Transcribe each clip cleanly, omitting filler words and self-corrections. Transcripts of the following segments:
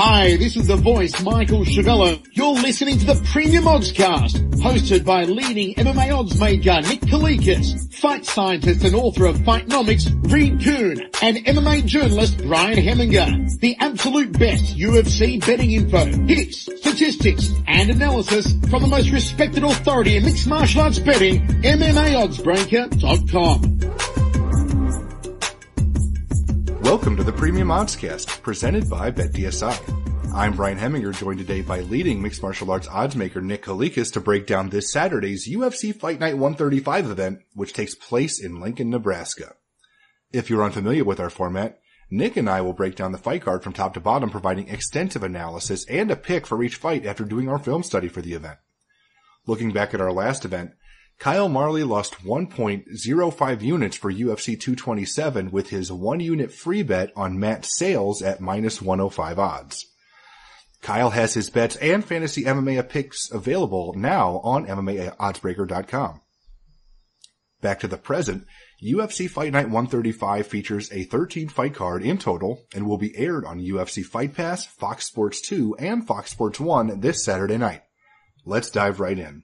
Hi, this is the voice, Michael Chiavello. You're listening to the Premium Oddscast, hosted by leading MMA odds maker Nick Kalikas, fight scientist and author of Fightnomics Reed Kuhn, and MMA journalist Brian Hemminger. The absolute best UFC betting info, hits, statistics, and analysis from the most respected authority in mixed martial arts betting, MMAOddsBreaker.com. Welcome to the Premium Oddscast, presented by BetDSI. I'm Brian Hemminger, joined today by leading mixed martial arts odds maker Nick Kalikas to break down this Saturday's UFC Fight Night 135 event, which takes place in Lincoln, Nebraska. If you're unfamiliar with our format, Nick and I will break down the fight card from top to bottom, providing extensive analysis and a pick for each fight after doing our film study for the event. Looking back at our last event, Kyle Marley lost 1.05 units for UFC 227 with his 1-unit free bet on Matt Sales at minus 105 odds. Kyle has his bets and fantasy MMA picks available now on MMAOddsBreaker.com. Back to the present, UFC Fight Night 135 features a 13-fight card in total and will be aired on UFC Fight Pass, Fox Sports 2, and Fox Sports 1 this Saturday night. Let's dive right in.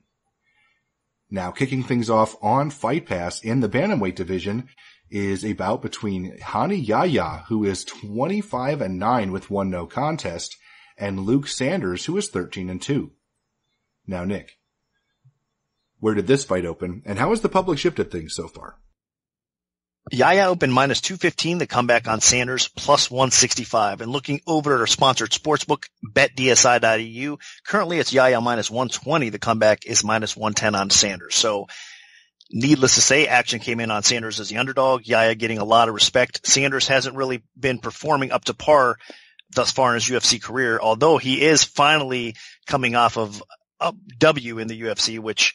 Now, kicking things off on Fight Pass in the bantamweight division is a bout between Hani Yahya, who is 25-9 with one no contest, and Luke Sanders, who is 13-2. Now, Nick, where did this fight open, and how has the public shifted things so far? Yahya opened minus 215, the comeback on Sanders, plus 165. And looking over at our sponsored sportsbook, betdsi.eu, currently it's Yahya minus 120, the comeback is minus 110 on Sanders. So, needless to say, action came in on Sanders as the underdog, Yahya getting a lot of respect. Sanders hasn't really been performing up to par thus far in his UFC career, although he is finally coming off of a W in the UFC, which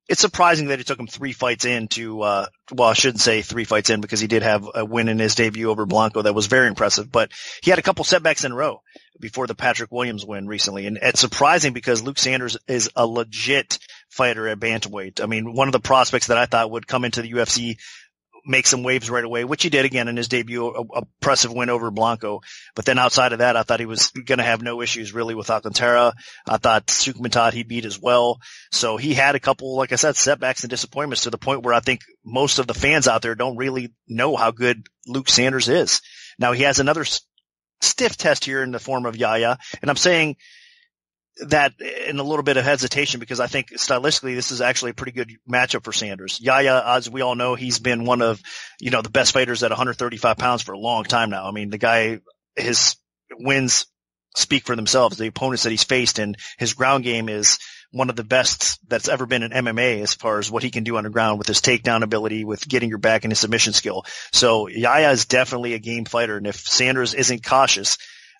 it's surprising that it took him 3 fights in to, well, I shouldn't say 3 fights in because he did have a win in his debut over Blanco that was very impressive, but he had a couple setbacks in a row before the Patrick Williams win recently. And it's surprising because Luke Sanders is a legit fighter at bantamweight. I mean, one of the prospects that I thought would come into the UFC, make some waves right away, which he did again in his debut, a impressive win over Blanco. But then outside of that, I thought he was going to have no issues really with Alcantara. I thought Sukmatad he beat as well. So he had a couple, like I said, setbacks and disappointments to the point where I think most of the fans out there don't really know how good Luke Sanders is. Now he has another stiff test here in the form of Yahya, and I'm saying that in a little bit of hesitation because I think stylistically this is actually a pretty good matchup for Sanders. Yahya, as we all know, he's been one of, the best fighters at 135 pounds for a long time now. I mean, the guy, his wins speak for themselves. The opponents that he's faced, and his ground game is one of the best that's ever been in MMA as far as what he can do on the ground with his takedown ability, with getting your back and his submission skill. So Yahya is definitely a game fighter. And if Sanders isn't cautious,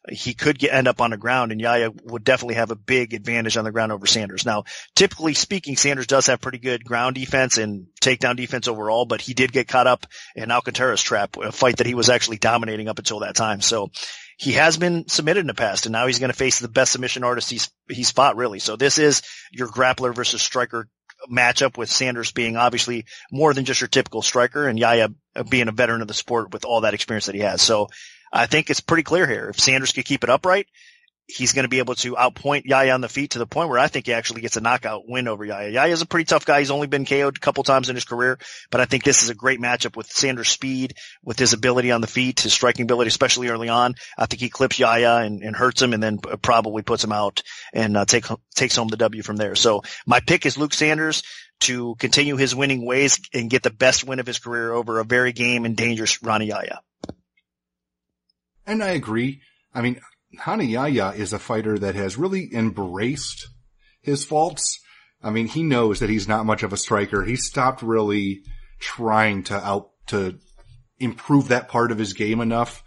he could end up on the ground, and Yahya would definitely have a big advantage on the ground over Sanders. Now, typically speaking, Sanders does have pretty good ground defense and takedown defense overall, but he did get caught up in Alcantara's trap, a fight that he was actually dominating up until that time. So he has been submitted in the past, and now he's going to face the best submission artist he's fought, really. So this is your grappler versus striker matchup, with Sanders being obviously more than just your typical striker, and Yahya being a veteran of the sport with all that experience that he has. So I think it's pretty clear here. If Sanders could keep it upright, he's going to be able to outpoint Yahya on the feet to the point where I think he actually gets a knockout win over Yahya. Yahya's a pretty tough guy. He's only been KO'd a couple times in his career, but I think this is a great matchup with Sanders' speed, with his ability on the feet, his striking ability, especially early on. I think he clips Yahya and hurts him, and then probably puts him out and takes home the W from there. So my pick is Luke Sanders to continue his winning ways and get the best win of his career over a very game and dangerous Rani Yahya. And I agree. I mean, Hani Yahya is a fighter that has really embraced his faults. I mean, he knows that he's not much of a striker. He stopped really trying to improve that part of his game enough.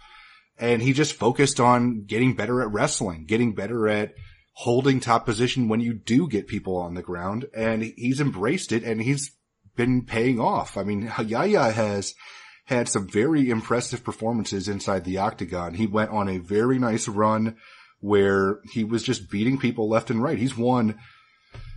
And he just focused on getting better at wrestling, getting better at holding top position when you do get people on the ground. And he's embraced it, and he's been paying off. I mean, Yahya has had some very impressive performances inside the octagon. He went on a very nice run where he was just beating people left and right. He's won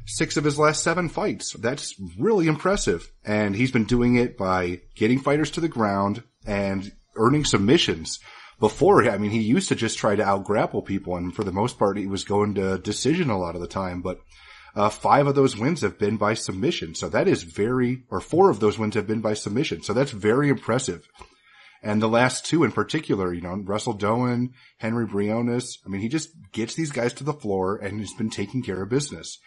6 of his last 7 fights. That's really impressive. And he's been doing it by getting fighters to the ground and earning submissions. before, I mean, he used to just try to out-grapple people, and for the most part, he was going to decision a lot of the time, but 5 of those wins have been by submission, so that is 4 of those wins have been by submission, so that's very impressive. And the last 2 in particular, Russell Doan, Henry Briones, I mean, he just gets these guys to the floor and has been taking care of business.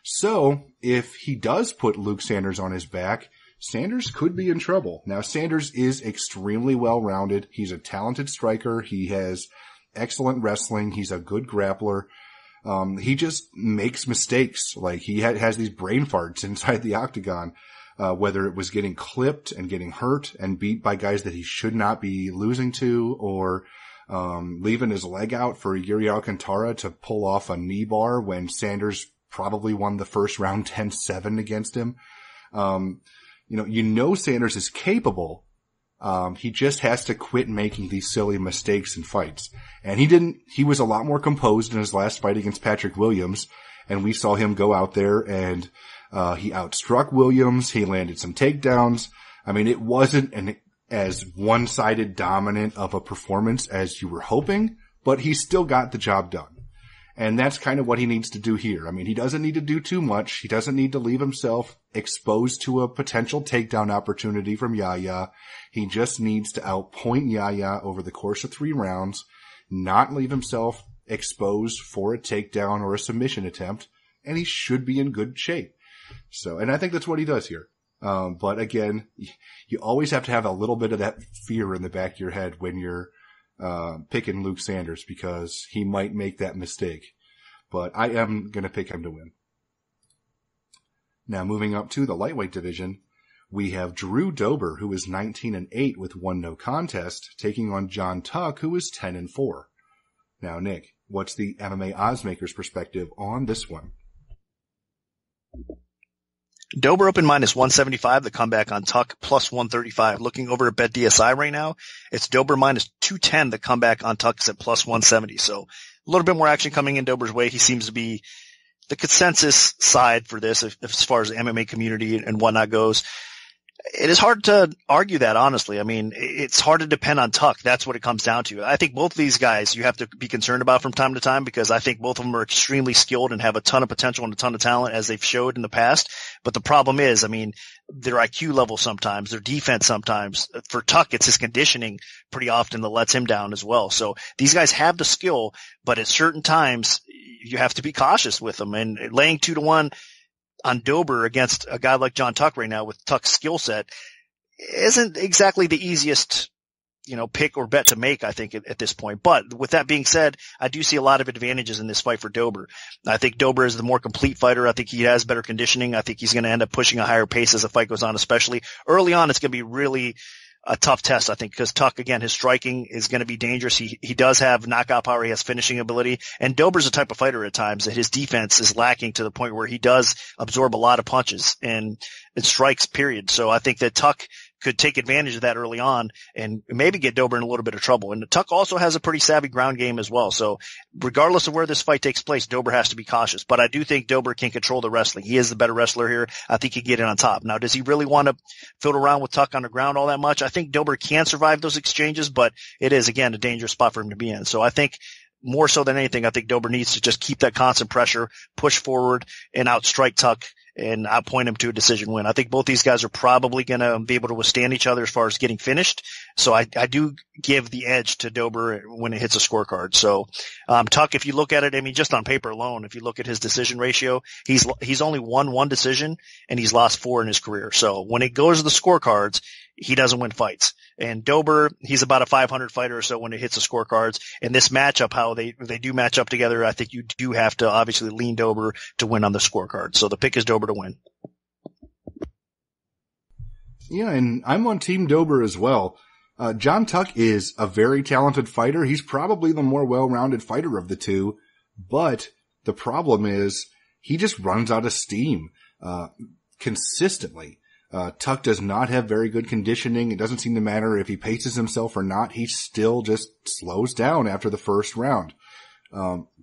So, if he does put Luke Sanders on his back, Sanders could be in trouble. Now, Sanders is extremely well-rounded. He's a talented striker. He has excellent wrestling. He's a good grappler. He just makes mistakes. Like, he has these brain farts inside the octagon, whether it was getting clipped and getting hurt and beat by guys that he should not be losing to, or leaving his leg out for Yuri Alcantara to pull off a knee bar when Sanders probably won the first round 10-7 against him. Sanders is capable. He just has to quit making these silly mistakes in fights. And he was a lot more composed in his last fight against Patrick Williams. And we saw him go out there and, he outstruck Williams. He landed some takedowns. I mean, it wasn't as one-sided dominant of a performance as you were hoping, but he still got the job done. And that's kind of what he needs to do here. I mean, he doesn't need to do too much. He doesn't need to leave himself exposed to a potential takedown opportunity from Yahya. He just needs to outpoint Yahya over the course of 3 rounds, not leave himself exposed for a takedown or a submission attempt, and he should be in good shape. So, and I think that's what he does here. But again, you always have to have a little bit of that fear in the back of your head when you're picking Luke Sanders, because he might make that mistake. But I am going to pick him to win. Now, moving up to the lightweight division, we have Drew Dober, who is 19-8 with 1 no contest, taking on John Tuck, who is 10-4. Now, Nick, what's the MMA oddsmaker's perspective on this one? Dober open minus 175, the comeback on Tuck plus 135. Looking over at Bet DSI right now, it's Dober minus 210, the comeback on Tuck is at plus 170. So a little bit more action coming in Dober's way. He seems to be the consensus side for this as far as the MMA community and whatnot goes. It is hard to argue that, honestly. I mean, it's hard to depend on Tuck. That's what it comes down to. I think both of these guys you have to be concerned about from time to time, because I think both of them are extremely skilled and have a ton of potential and a ton of talent, as they've showed in the past. But the problem is, I mean, their IQ level sometimes, their defense sometimes. For Tuck, it's his conditioning pretty often that lets him down as well. So these guys have the skill, but at certain times you have to be cautious with them. And laying 2-1 on Dober against a guy like John Tuck right now with Tuck's skill set isn't exactly the easiest, pick or bet to make, I think, at this point. But with that being said, I do see a lot of advantages in this fight for Dober. I think Dober is the more complete fighter. I think he has better conditioning. I think he's going to end up pushing a higher pace as the fight goes on, especially early on. It's going to be really a tough test, I think, because Tuck, again, his striking is going to be dangerous. He does have knockout power. He has finishing ability. And Dober's a type of fighter at times that his defense is lacking to the point where he does absorb a lot of punches and strikes, period. So I think that Tuck could take advantage of that early on and maybe get Dober in a little bit of trouble. And Tuck also has a pretty savvy ground game as well. So regardless of where this fight takes place, Dober has to be cautious. But I do think Dober can control the wrestling. He is the better wrestler here. I think he can get in on top. Now, does he really want to fiddle around with Tuck on the ground all that much? I think Dober can survive those exchanges, but it is, again, a dangerous spot for him to be in. So I think more so than anything, I think Dober needs to just keep that constant pressure, push forward, and outstrike Tuck and outpoint him to a decision win. I think both these guys are probably going to be able to withstand each other as far as getting finished. So I do give the edge to Dober when it hits a scorecard. So Tuck, if you look at it, I mean, just on paper alone, if you look at his decision ratio, he's only won 1 decision and he's lost 4 in his career. So when it goes to the scorecards, he doesn't win fights. And Dober, he's about a 500 fighter or so when it hits the scorecards. And this matchup, how they do match up together, I think you do have to obviously lean Dober to win on the scorecard. So the pick is Dober to win. Yeah, and I'm on Team Dober as well. John Tuck is a very talented fighter. He's probably the more well-rounded fighter of the two. But the problem is he just runs out of steam consistently. Tuck does not have very good conditioning. It doesn't seem to matter if he paces himself or not. He still just slows down after the first round.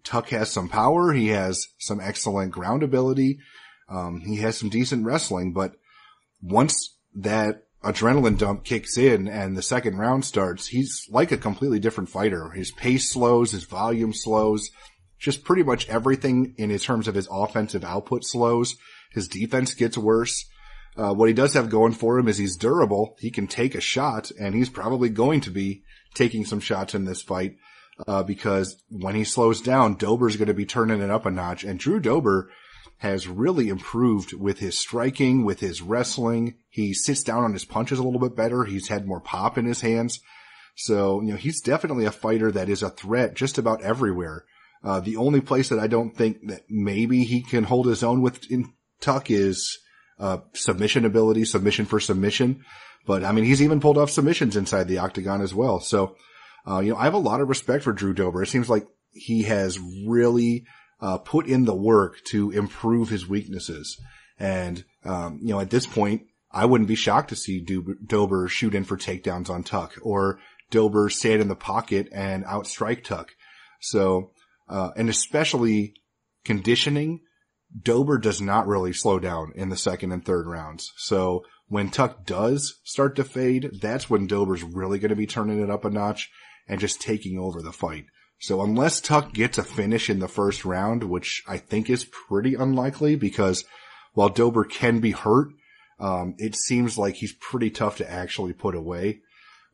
Tuck has some power. He has some excellent ground ability. He has some decent wrestling, but once that adrenaline dump kicks in and the second round starts, he's like a completely different fighter. His pace slows, his volume slows, just pretty much everything in terms of his offensive output slows. His defense gets worse. What he does have going for him is he's durable. He can take a shot, and he's probably going to be taking some shots in this fight, because when he slows down, Dober's going to be turning it up a notch. And Drew Dober has really improved with his striking, with his wrestling. He sits down on his punches a little bit better. He's had more pop in his hands. So, he's definitely a fighter that is a threat just about everywhere. The only place that I don't think that maybe he can hold his own with in Tuck is submission ability, submission for submission. But I mean, he's even pulled off submissions inside the octagon as well. So, I have a lot of respect for Drew Dober. It seems like he has really put in the work to improve his weaknesses. And, at this point, I wouldn't be shocked to see Dober shoot in for takedowns on Tuck, or Dober stand in the pocket and outstrike Tuck. So, and especially conditioning, Dober does not really slow down in the second and third rounds. So when Tuck does start to fade, that's when Dober's really going to be turning it up a notch and just taking over the fight. So unless Tuck gets a finish in the first round, which I think is pretty unlikely, because while Dober can be hurt, it seems like he's pretty tough to actually put away.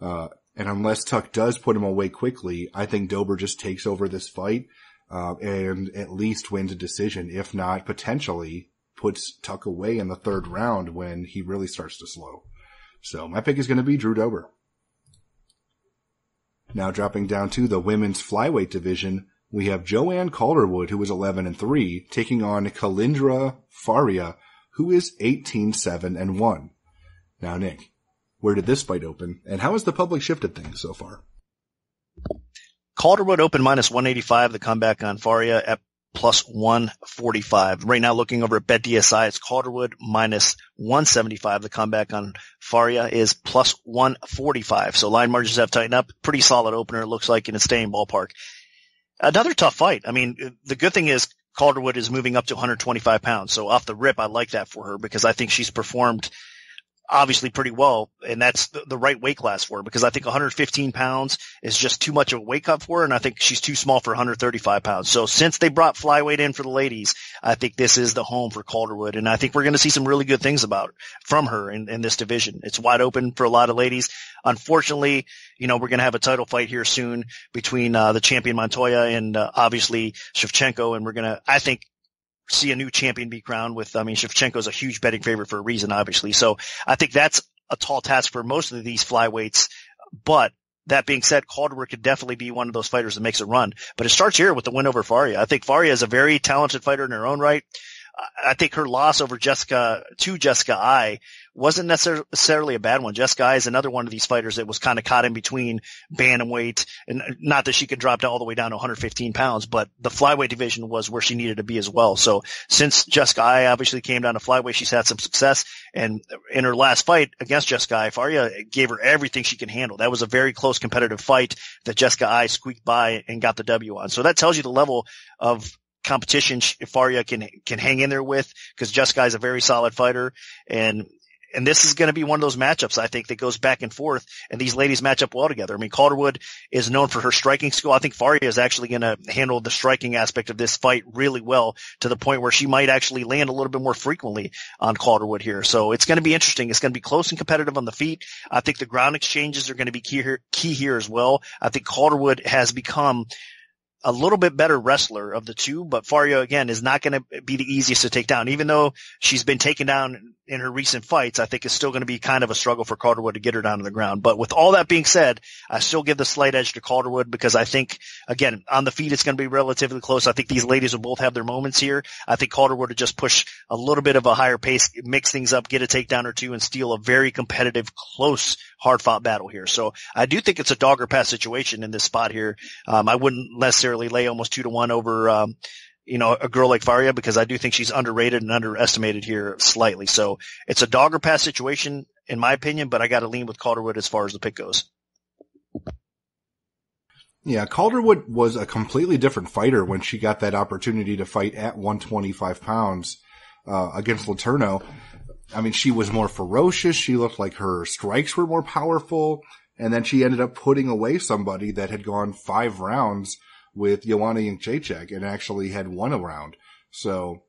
And unless Tuck does put him away quickly, I think Dober just takes over this fight, and at least wins a decision, if not potentially puts Tuck away in the third round when he really starts to slow. So my pick is going to be Drew Dober. Now dropping down to the women's flyweight division, we have Joanne Calderwood, who is 11-3, taking on Kalindra Faria, who is 18-7-1. Now, Nick, where did this fight open, and how has the public shifted things so far? Calderwood opened minus 185. The comeback on Faria at plus 145. Right now, looking over at BetDSI, it's Calderwood minus 175. The comeback on Faria is plus 145. So line margins have tightened up. Pretty solid opener, it looks like, in a staying ballpark. Another tough fight. I mean, the good thing is Calderwood is moving up to 125 pounds. So off the rip, I like that for her, because I think she's performed obviously pretty well, and that's the right weight class for her, because I think 115 pounds is just too much of a weight cut for her, and I think she's too small for 135 pounds. So since they brought flyweight in for the ladies, I think this is the home for Calderwood, and I think we're going to see some really good things from her in this division. It's wide open for a lot of ladies. Unfortunately, we're going to have a title fight here soon between the champion Montoya and obviously Shevchenko, and we're going to, I think, see a new champion be crowned with, Shevchenko's a huge betting favorite for a reason, obviously. So I think that's a tall task for most of these flyweights. But that being said, Calderwood could definitely be one of those fighters that makes a run. But it starts here with the win over Faria. I think Faria is a very talented fighter in her own right. I think her loss over Jessica Ai wasn't necessarily a bad one. Jessica Ai is another one of these fighters that was kind of caught in between bantamweight, and not that she could drop all the way down to 115 pounds, but the flyweight division was where she needed to be as well. So since Jessica Ai obviously came down to flyweight, she's had some success. And in her last fight against Jessica Ai, Faria gave her everything she can handle. That was a very close competitive fight that Jessica Ai squeaked by and got the W on. So that tells you the level of competition Faria can hang in there with, because Jessica is a very solid fighter, and this is going to be one of those matchups, I think, that goes back and forth, and these ladies match up well together. I mean, Calderwood is known for her striking skill. I think Faria is actually going to handle the striking aspect of this fight really well, to the point where she might actually land a little bit more frequently on Calderwood here. So it's going to be interesting. It's going to be close and competitive on the feet. I think the ground exchanges are going to be key here as well. I think Calderwood has become a little bit better wrestler of the two, but Faria, again, is not going to be the easiest to take down. Even though she's been taken down in her recent fights, I think it's still going to be kind of a struggle for Calderwood to get her down to the ground. But with all that being said, I still give the slight edge to Calderwood, because I think, again, on the feet, it's going to be relatively close. I think these ladies will both have their moments here. I think Calderwood will just push a little bit of a higher pace, mix things up, get a takedown or two, and steal a very competitive, close, hard-fought battle here. So I do think it's a dog or pass situation in this spot here. I wouldn't necessarily lay almost 2-1 over, a girl like Faria, because I do think she's underrated and underestimated here slightly. So it's a dog or pass situation in my opinion, but I got to lean with Calderwood as far as the pick goes. Yeah, Calderwood was a completely different fighter when she got that opportunity to fight at 125 pounds against Letourneau. I mean, she was more ferocious. She looked like her strikes were more powerful. And then she ended up putting away somebody that had gone 5 rounds with Joanne Calderwood and actually had won a round. So,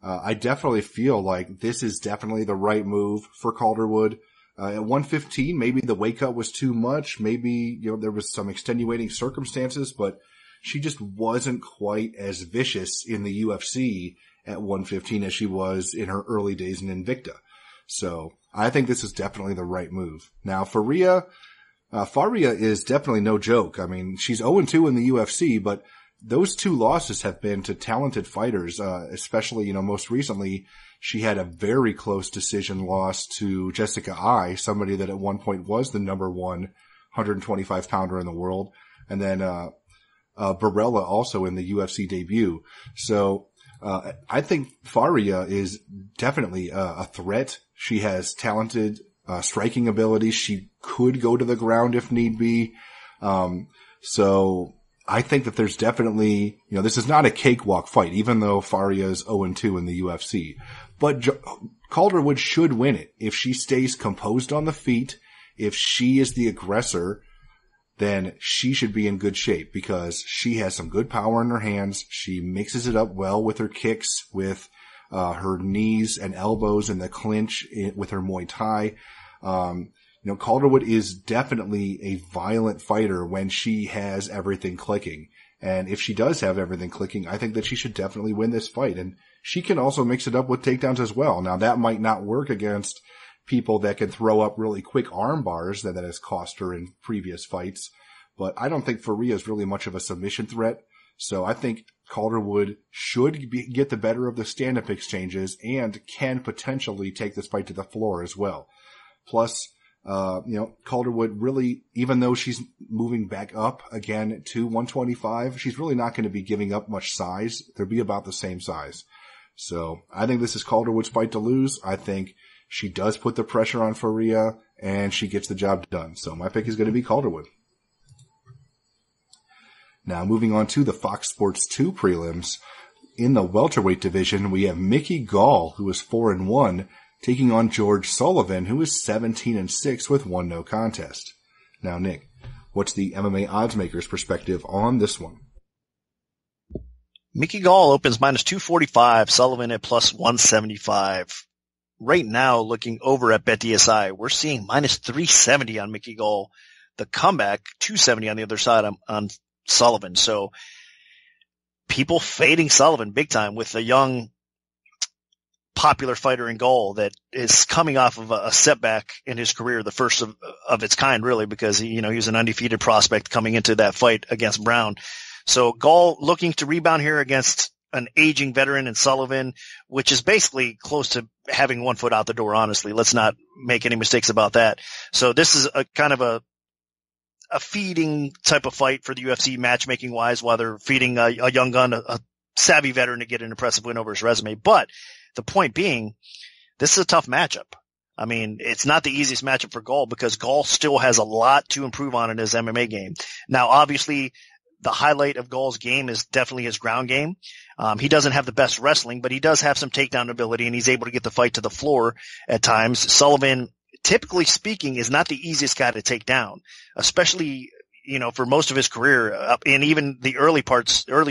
I definitely feel like this is definitely the right move for Calderwood. At 115, maybe the weight cut was too much. Maybe, there was some extenuating circumstances, but she just wasn't quite as vicious in the UFC at 115 as she was in her early days in Invicta. So I think this is definitely the right move. Now, Faria is definitely no joke. I mean, she's 0-2 in the UFC, but those 2 losses have been to talented fighters, especially, most recently she had a very close decision loss to Jessica Ai, somebody that at one point was the number 1 125 pounder in the world. And then, Barella also in the UFC debut. So, I think Faria is definitely a threat. She has talented, striking abilities. She could go to the ground if need be. So I think that there's definitely, this is not a cakewalk fight, even though Faria is 0-2 in the UFC. But Calderwood should win it. If she stays composed on the feet, if she is the aggressor, then she should be in good shape because she has some good power in her hands. She mixes it up well with her kicks, with her knees and elbows in the clinch with her Muay Thai. Calderwood is definitely a violent fighter when she has everything clicking. And if she does have everything clicking, I think that she should definitely win this fight. And she can also mix it up with takedowns as well. Now, that might not work against people that can throw up really quick arm bars that has cost her in previous fights. But I don't think Faria is really much of a submission threat. So I think Calderwood should get the better of the stand-up exchanges and can potentially take this fight to the floor as well. Plus, Calderwood really, even though she's moving back up again to 125, she's really not going to be giving up much size. They'll be about the same size. So I think this is Calderwood's fight to lose. I think she does put the pressure on Faria and she gets the job done. So my pick is going to be Calderwood. Now moving on to the Fox Sports 2 prelims. In the welterweight division, we have Mickey Gall, who is 4-1, taking on George Sullivan, who is 17-6 with 1 no contest. Now, Nick, what's the MMA oddsmaker's perspective on this one? Mickey Gall opens minus 245, Sullivan at plus 175. Right now, looking over at BetDSI, we're seeing minus 370 on Mickey Gall. The comeback, 270 on the other side on Sullivan. So people fading Sullivan big time with a young, popular fighter in Gall that is coming off of a setback in his career, the first of its kind, really, because he was an undefeated prospect coming into that fight against Brown. So Gall looking to rebound here against an aging veteran in Sullivan, which is basically close to having 1 foot out the door, honestly. Let's not make any mistakes about that. So this is a kind of a feeding type of fight for the UFC matchmaking wise, while they're feeding a young gun, a savvy veteran to get an impressive win over his resume. But the point being, this is a tough matchup. I mean, it's not the easiest matchup for Gall because Gall still has a lot to improve on in his MMA game. Now, obviously, the highlight of Gall's game is definitely his ground game. He doesn't have the best wrestling, but he does have some takedown ability and he's able to get the fight to the floor at times. Sullivan, typically speaking, is not the easiest guy to take down, especially, for most of his career and even the early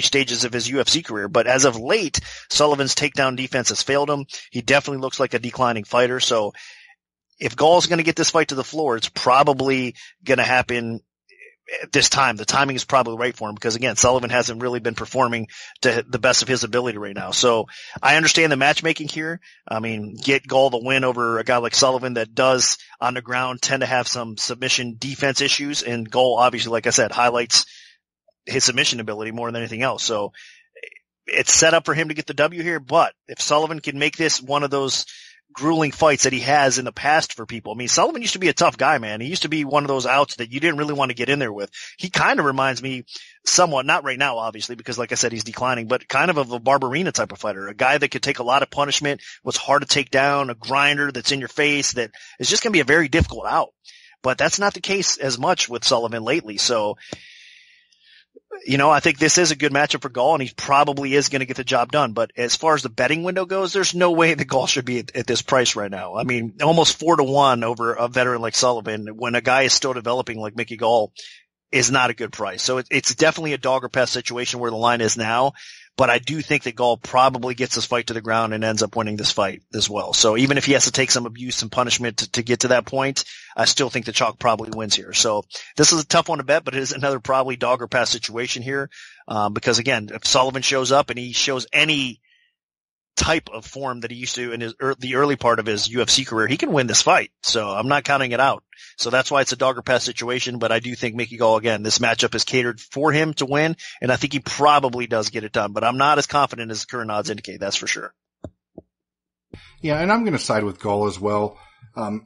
stages of his UFC career. But as of late, Sullivan's takedown defense has failed him. He definitely looks like a declining fighter. So if Gall's going to get this fight to the floor, it's probably going to happen at this time. The timing is probably right for him because, again, Sullivan hasn't really been performing to the best of his ability right now. So I understand the matchmaking here. I mean, get Gall the win over a guy like Sullivan that does on the ground tend to have some submission defense issues, and Gall, obviously, like I said, highlights his submission ability more than anything else. So it's set up for him to get the W here, but if Sullivan can make this one of those grueling fights that he has in the past for people. I mean, Sullivan used to be a tough guy, man. He used to be one of those outs that you didn't really want to get in there with. He kind of reminds me somewhat, not right now, obviously, because like I said, he's declining, but kind of a Barberina type of fighter, a guy that could take a lot of punishment, was hard to take down, a grinder that's in your face, that is just going to be a very difficult out. But that's not the case as much with Sullivan lately. So I think this is a good matchup for Gall, and he probably is going to get the job done. But as far as the betting window goes, there's no way that Gall should be at this price right now. I mean, almost 4-1 over a veteran like Sullivan when a guy is still developing like Mickey Gall is not a good price. So it's definitely a dog or pass situation where the line is now. But I do think that Gall probably gets this fight to the ground and ends up winning this fight as well. So even if he has to take some abuse and punishment to get to that point, I still think the chalk probably wins here. So this is a tough one to bet, but it is another probably dog or pass situation here. Because again, if Sullivan shows up and he shows any type of form that he used to in the early part of his UFC career, he can win this fight. So I'm not counting it out. So that's why it's a dog or pass situation. But I do think Mickey Gall, again, this matchup is catered for him to win. And I think he probably does get it done, but I'm not as confident as the current odds indicate. That's for sure. Yeah. And I'm going to side with Gall as well.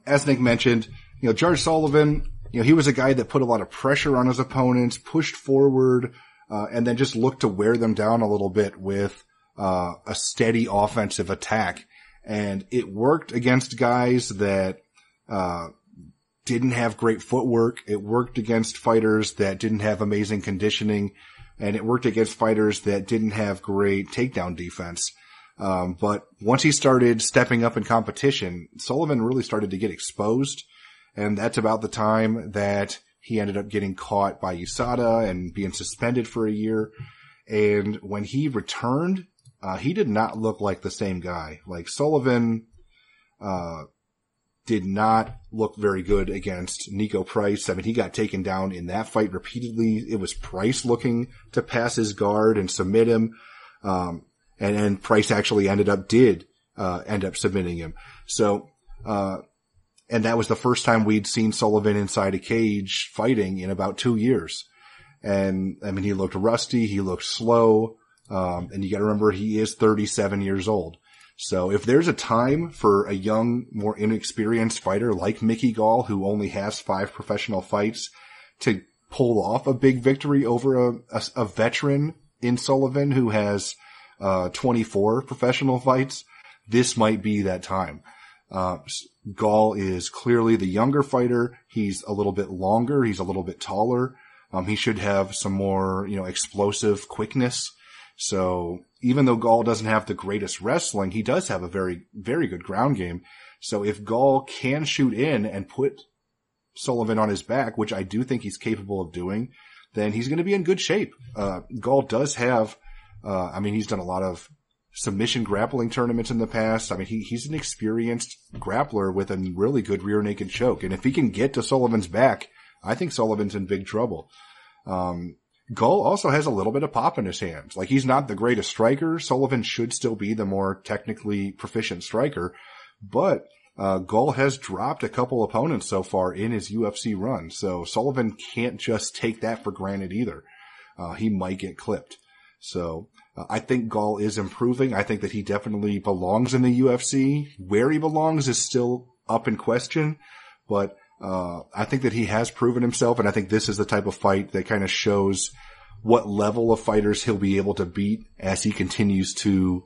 As Nick mentioned, George Sullivan, he was a guy that put a lot of pressure on his opponents, pushed forward, and then just looked to wear them down a little bit with a steady offensive attack. And it worked against guys that didn't have great footwork. It worked against fighters that didn't have amazing conditioning. And it worked against fighters that didn't have great takedown defense. But once he started stepping up in competition, Sullivan really started to get exposed. And that's about the time that he ended up getting caught by USADA and being suspended for a year. And when he returned, he did not look like the same guy. Like Sullivan, did not look very good against Nico Price. I mean, he got taken down in that fight repeatedly. It was Price looking to pass his guard and submit him. And Price actually end up submitting him. So, and that was the first time we'd seen Sullivan inside a cage fighting in about 2 years. And I mean, he looked rusty. He looked slow. And you got to remember he is 37 years old. So if there's a time for a young, more inexperienced fighter like Mickey Gall, who only has 5 professional fights, to pull off a big victory over a veteran in Sullivan who has 24 professional fights, this might be that time. Gall is clearly the younger fighter. He's a little bit longer. He's a little bit taller. He should have some more, explosive quickness. So even though Gall doesn't have the greatest wrestling, he does have a very, very good ground game. So if Gall can shoot in and put Sullivan on his back, which I do think he's capable of doing, then he's going to be in good shape. Gall does have, he's done a lot of submission grappling tournaments in the past. I mean, he's an experienced grappler with a really good rear naked choke. And if he can get to Sullivan's back, I think Sullivan's in big trouble. Gall also has a little bit of pop in his hands. Like, he's not the greatest striker. Sullivan should still be the more technically proficient striker, but Gall has dropped a couple opponents so far in his UFC run. So Sullivan can't just take that for granted either. He might get clipped. So I think Gall is improving. I think that he definitely belongs in the UFC. Where he belongs is still up in question, but I think that he has proven himself, and I think this is the type of fight that kind of shows what level of fighters he'll be able to beat as he continues to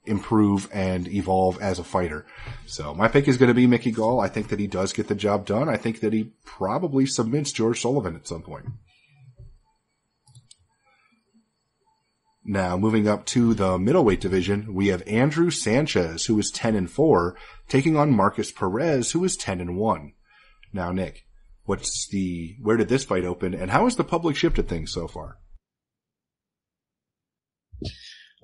improve and evolve as a fighter. So my pick is going to be Mickey Gall. I think that he does get the job done. I think that he probably submits George Sullivan at some point. Now, moving up to the middleweight division, we have Andrew Sanchez, who is 10-4, taking on Marcus Perez, who is 10-1. Now, Nick, where did this fight open, and how has the public shifted things so far?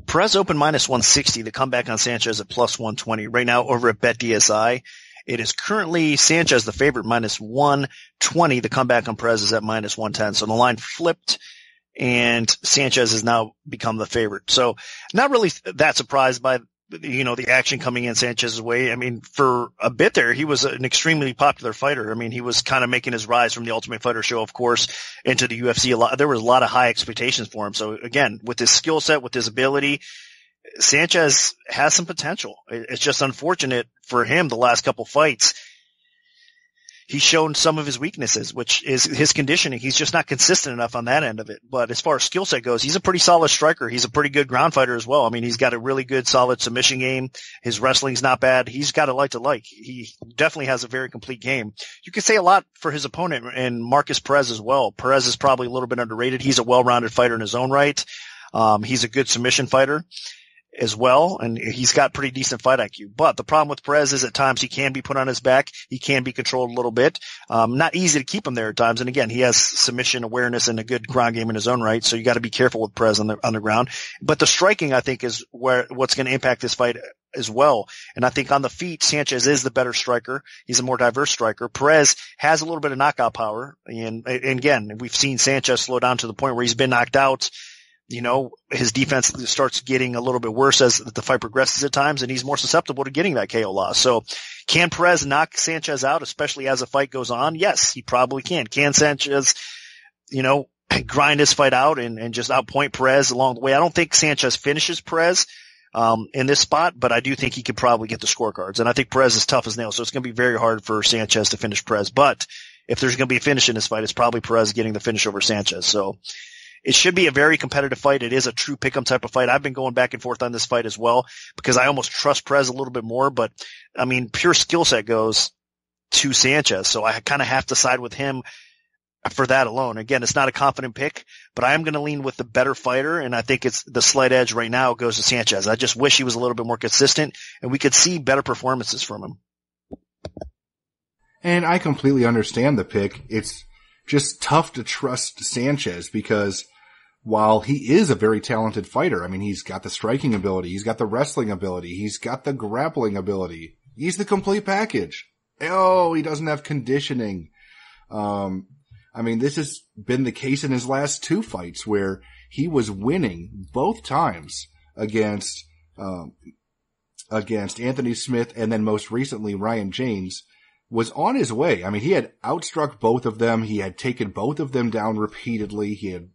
Perez opened -160. The comeback on Sanchez at +120. Right now, over at BetDSI, it is currently Sanchez the favorite, -120. The comeback on Perez is at -110. So the line flipped, and Sanchez has now become the favorite. So not really that surprised by the action coming in Sanchez's way. I mean, for a bit there, he was an extremely popular fighter. I mean, he was kind of making his rise from the Ultimate Fighter show, of course, into the UFC. There was a lot of high expectations for him. So again, with his skill set, with his ability, Sanchez has some potential. It's just unfortunate for him the last couple fights. he's shown some of his weaknesses, which is his conditioning. He's just not consistent enough on that end of it. But as far as skill set goes, he's a pretty solid striker. He's a pretty good ground fighter as well. I mean, he's got a really good, solid submission game. His wrestling's not bad. He's got a like to like. He definitely has a very complete game. You could say a lot for his opponent and Marcus Perez as well. Perez is probably a little bit underrated. He's a well-rounded fighter in his own right. He's a good submission fighter as well, and he's got pretty decent fight IQ. But the problem with Perez is at times he can be put on his back. He can be controlled a little bit. Not easy to keep him there at times. And again, he has submission awareness and a good ground game in his own right. So you got to be careful with Perez on the ground. But the striking, I think, is what's going to impact this fight as well. And I think on the feet, Sanchez is the better striker. He's a more diverse striker. Perez has a little bit of knockout power. And again, we've seen Sanchez slow down to the point where he's been knocked out. You know, his defense starts getting a little bit worse as the fight progresses at times, and he's more susceptible to getting that KO loss. So can Perez knock Sanchez out, especially as the fight goes on? Yes, he probably can. Can Sanchez, you know, grind his fight out and just outpoint Perez along the way? I don't think Sanchez finishes Perez in this spot, but I do think he could probably get the scorecards. And I think Perez is tough as nails, so it's going to be very hard for Sanchez to finish Perez. But if there's going to be a finish in this fight, it's probably Perez getting the finish over Sanchez. So it should be a very competitive fight. It is a true pick'em type of fight. I've been going back and forth on this fight as well because I almost trust Perez a little bit more, but I mean, pure skill set goes to Sanchez. So I kind of have to side with him for that alone. Again, it's not a confident pick, but I am going to lean with the better fighter. And I think it's the slight edge right now goes to Sanchez. I just wish he was a little bit more consistent and we could see better performances from him. And I completely understand the pick. It's just tough to trust Sanchez because while he is a very talented fighter, I mean, he's got the striking ability, he's got the wrestling ability, he's got the grappling ability. He's the complete package. Oh, he doesn't have conditioning. I mean, this has been the case in his last two fights where he was winning both times against Anthony Smith and then most recently Ryan James. Was on his way. I mean, he had outstruck both of them. He had taken both of them down repeatedly. He had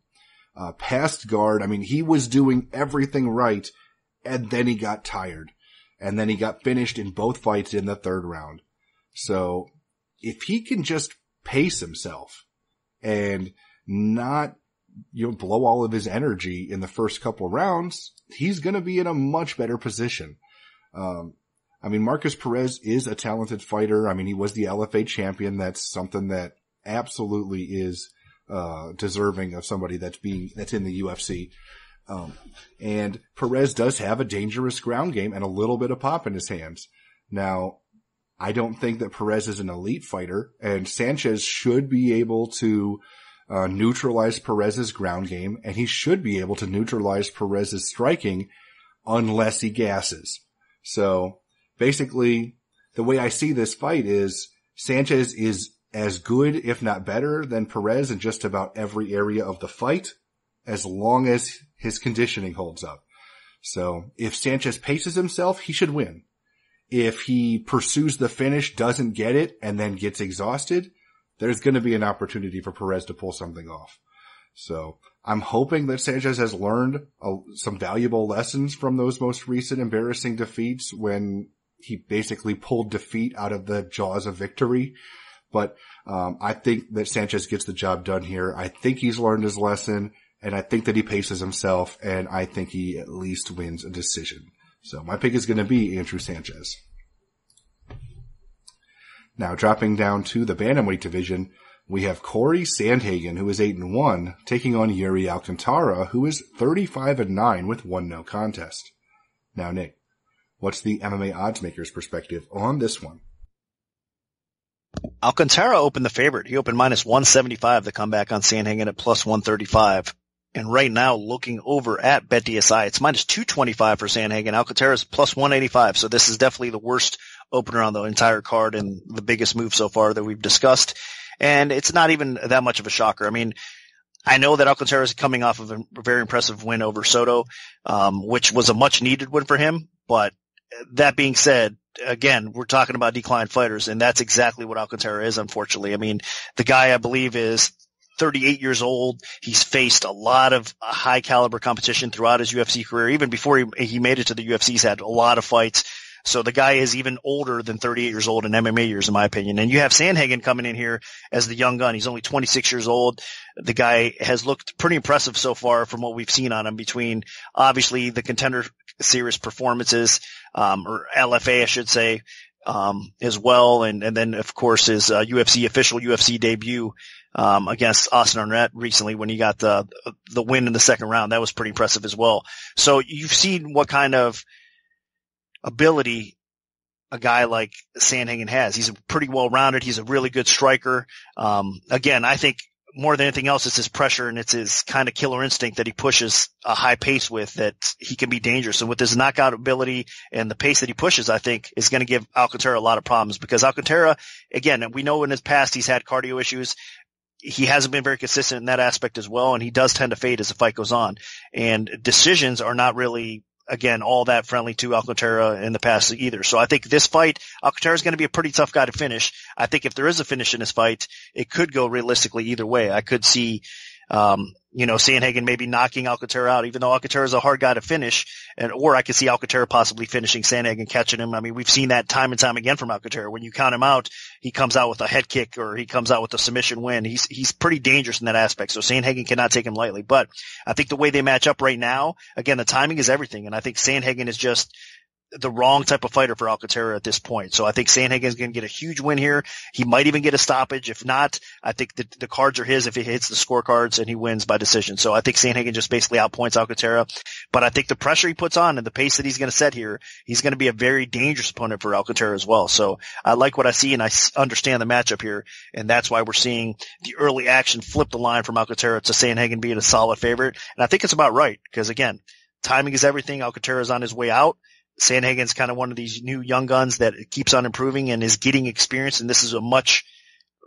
passed guard. I mean, he was doing everything right, and then he got tired. And then he got finished in both fights in the third round. So, if he can just pace himself and not, blow all of his energy in the first couple rounds, he's gonna be in a much better position. I mean, Marcus Perez is a talented fighter. I mean, he was the LFA champion. That's something that absolutely is deserving of somebody that's in the UFC. And Perez does have a dangerous ground game and a little bit of pop in his hands. Now, I don't think that Perez is an elite fighter, and Sanchez should be able to neutralize Perez's ground game, and he should be able to neutralize Perez's striking unless he gasses. So, basically, the way I see this fight is Sanchez is as good, if not better, than Perez in just about every area of the fight, as long as his conditioning holds up. So if Sanchez paces himself, he should win. If he pursues the finish, doesn't get it, and then gets exhausted, there's going to be an opportunity for Perez to pull something off. So I'm hoping that Sanchez has learned some valuable lessons from those most recent embarrassing defeats when he basically pulled defeat out of the jaws of victory. But I think that Sanchez gets the job done here. I think he's learned his lesson, and I think that he paces himself, and I think he at least wins a decision. So my pick is going to be Andrew Sanchez. Now, dropping down to the bantamweight division, we have Corey Sandhagen, who is 8-1, taking on Yuri Alcantara, who is 35-9 with 1 no contest. Now, Nick, what's the MMA oddsmaker's perspective on this one? Alcantara opened the favorite. He opened minus 175 to come back on Sandhagen at plus 135. And right now, looking over at BetDSI, it's minus 225 for Sandhagen. Alcantara's plus 185. So this is definitely the worst opener on the entire card and the biggest move so far that we've discussed. And it's not even that much of a shocker. I mean, I know that Alcantara is coming off of a very impressive win over Soto, which was a much needed win for him. But that being said, again, we're talking about declined fighters, and that's exactly what Alcantara is, unfortunately. I mean, the guy, I believe, is 38 years old. He's faced a lot of high caliber competition throughout his UFC career. Even before he made it to the UFC, he's had a lot of fights. So the guy is even older than 38 years old in MMA years, in my opinion. And you have Sandhagen coming in here as the young gun. He's only 26 years old. The guy has looked pretty impressive so far from what we've seen on him, between obviously the Contender Series performances, or LFA, I should say, as well. And then of course his official UFC debut against Austin Arnett recently when he got the win in the second round. That was pretty impressive as well. So you've seen what kind of ability a guy like Sandhagen has. He's pretty well rounded. He's a really good striker. Again, I think more than anything else, it's his pressure and it's his kind of killer instinct that he pushes a high pace with, that he can be dangerous. And with his knockout ability and the pace that he pushes, I think is going to give Alcantara a lot of problems, because Alcantara, again, we know in his past he's had cardio issues. He hasn't been very consistent in that aspect as well, and he does tend to fade as the fight goes on. And decisions are not really, again, all that friendly to Alcantara in the past either. So I think this fight, Alcantara is going to be a pretty tough guy to finish. I think if there is a finish in this fight, it could go realistically either way. I could see, Sandhagen maybe knocking Alcantara out, even though Alcantara is a hard guy to finish, or I could see Alcantara possibly finishing Sandhagen, catching him. I mean, we've seen that time and time again from Alcantara. When you count him out, he comes out with a head kick or he comes out with a submission win. He's pretty dangerous in that aspect. So Sandhagen cannot take him lightly. But I think the way they match up right now, again, the timing is everything. And I think Sandhagen is just the wrong type of fighter for Alcantara at this point. So I think Sandhagen is going to get a huge win here. He might even get a stoppage. If not, I think the cards are his if he hits the scorecards and he wins by decision. So I think Sandhagen just basically outpoints Alcantara. But I think the pressure he puts on and the pace that he's going to set here, he's going to be a very dangerous opponent for Alcantara as well. So I like what I see, and I understand the matchup here. And that's why we're seeing the early action flip the line from Alcantara to Sandhagen being a solid favorite. And I think it's about right, because again, timing is everything. Alcantara is on his way out. Sandhagen's kind of one of these new young guns that keeps on improving and is getting experience, and this is a much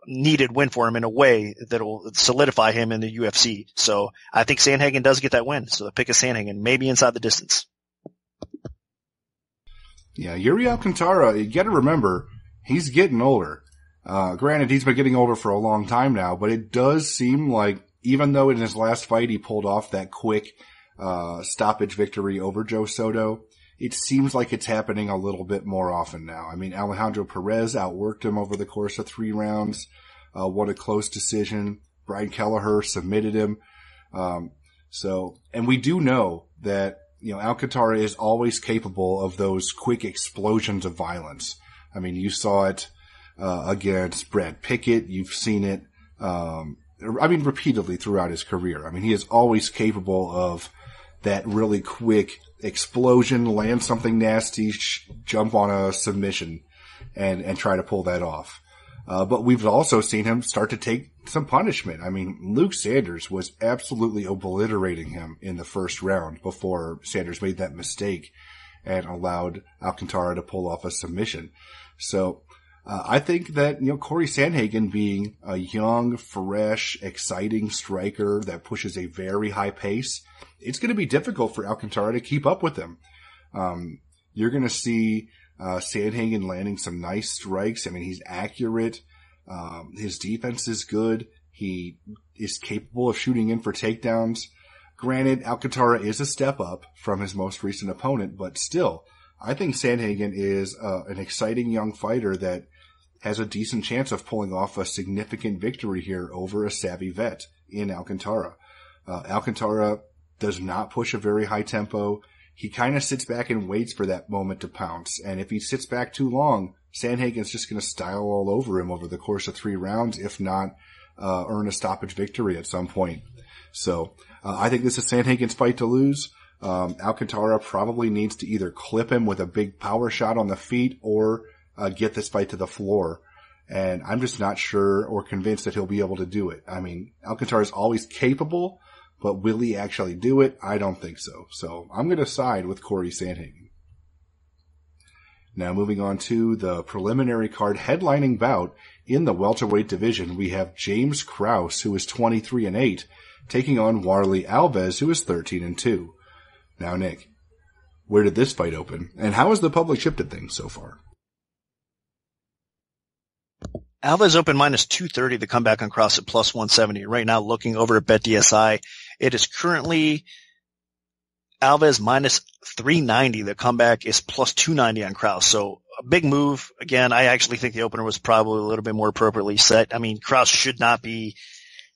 needed win for him in a way that will solidify him in the UFC. So I think Sandhagen does get that win. So the pick is Sandhagen, maybe inside the distance. Yeah, Yuri Alcantara, you got to remember, he's getting older. Granted, he's been getting older for a long time now, but it does seem like, even though in his last fight he pulled off that quick stoppage victory over Joe Soto, it seems like it's happening a little bit more often now. I mean, Alejandro Perez outworked him over the course of 3 rounds, won a close decision. Brian Kelleher submitted him. And we do know that, Alcantara is always capable of those quick explosions of violence. I mean, you saw it, against Brad Pickett. You've seen it, repeatedly throughout his career. I mean, he is always capable of that really quick explosion, land something nasty, jump on a submission, and try to pull that off. But we've also seen him start to take some punishment. I mean, Luke Sanders was absolutely obliterating him in the first round before Sanders made that mistake and allowed Alcantara to pull off a submission. So I think that, Corey Sandhagen, being a young, fresh, exciting striker that pushes a very high pace, it's going to be difficult for Alcantara to keep up with him. You're going to see Sandhagen landing some nice strikes. I mean, he's accurate. His defense is good. He is capable of shooting in for takedowns. Granted, Alcantara is a step up from his most recent opponent, but still, I think Sandhagen is an exciting young fighter that has a decent chance of pulling off a significant victory here over a savvy vet in Alcantara. Alcantara does not push a very high tempo. He kind of sits back and waits for that moment to pounce. And if he sits back too long, Sandhagen's just going to style all over him over the course of 3 rounds, if not earn a stoppage victory at some point. So I think this is Sandhagen's fight to lose. Alcantara probably needs to either clip him with a big power shot on the feet or get this fight to the floor. And I'm just not sure or convinced that he'll be able to do it. I mean, Alcantara is always capable, but will he actually do it? I don't think so. So I'm going to side with Corey Sandhagen. Now moving on to the preliminary card headlining bout in the welterweight division, we have James Krause, who is 23-8, taking on Warley Alves, who is 13-2. Now, Nick, where did this fight open, and how has the public shifted things so far? Alves open minus 230, the comeback on Krause at plus 170. Right now, looking over at BetDSI, it is currently Alves minus 390. The comeback is plus 290 on Krause. So a big move. Again, I actually think the opener was probably a little bit more appropriately set. I mean, Krause should not be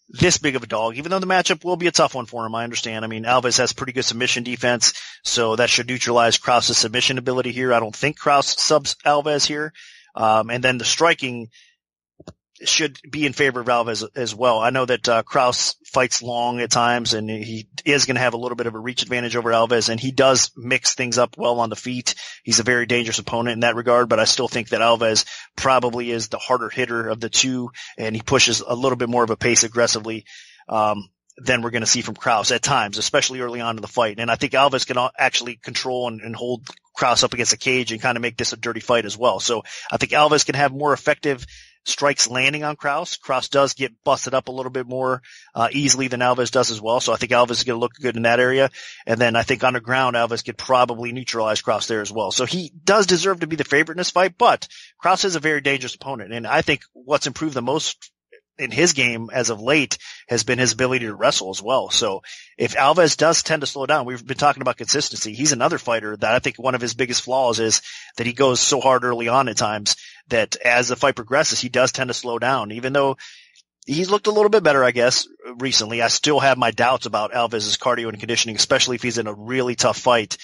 this big of a dog, even though the matchup will be a tough one for him. I understand. I mean, Alves has pretty good submission defense, so that should neutralize Krause's submission ability here. I don't think Krause subs Alves here. And then the striking should be in favor of Alves as well. I know that Krause fights long at times, and he is going to have a little bit of a reach advantage over Alves, and he does mix things up well on the feet. He's a very dangerous opponent in that regard, but I still think that Alves probably is the harder hitter of the two, and he pushes a little bit more of a pace aggressively than we're going to see from Krause at times, especially early on in the fight. And I think Alves can actually control and hold Krause up against the cage and kind of make this a dirty fight as well. So I think Alves can have more effective strikes landing on Krause. Krause does get busted up a little bit more easily than Alves does as well. So I think Alves is going to look good in that area. And then I think on the ground, Alves could probably neutralize Krause there as well. So he does deserve to be the favorite in this fight, but Krause is a very dangerous opponent. And I think what's improved the most in his game as of late has been his ability to wrestle as well. So if Alves does tend to slow down, we've been talking about consistency. He's another fighter that I think one of his biggest flaws is that he goes so hard early on at times that as the fight progresses, he does tend to slow down. Even though he's looked a little bit better, I guess, recently, I still have my doubts about Alves' cardio and conditioning, especially if he's in a really tough fight.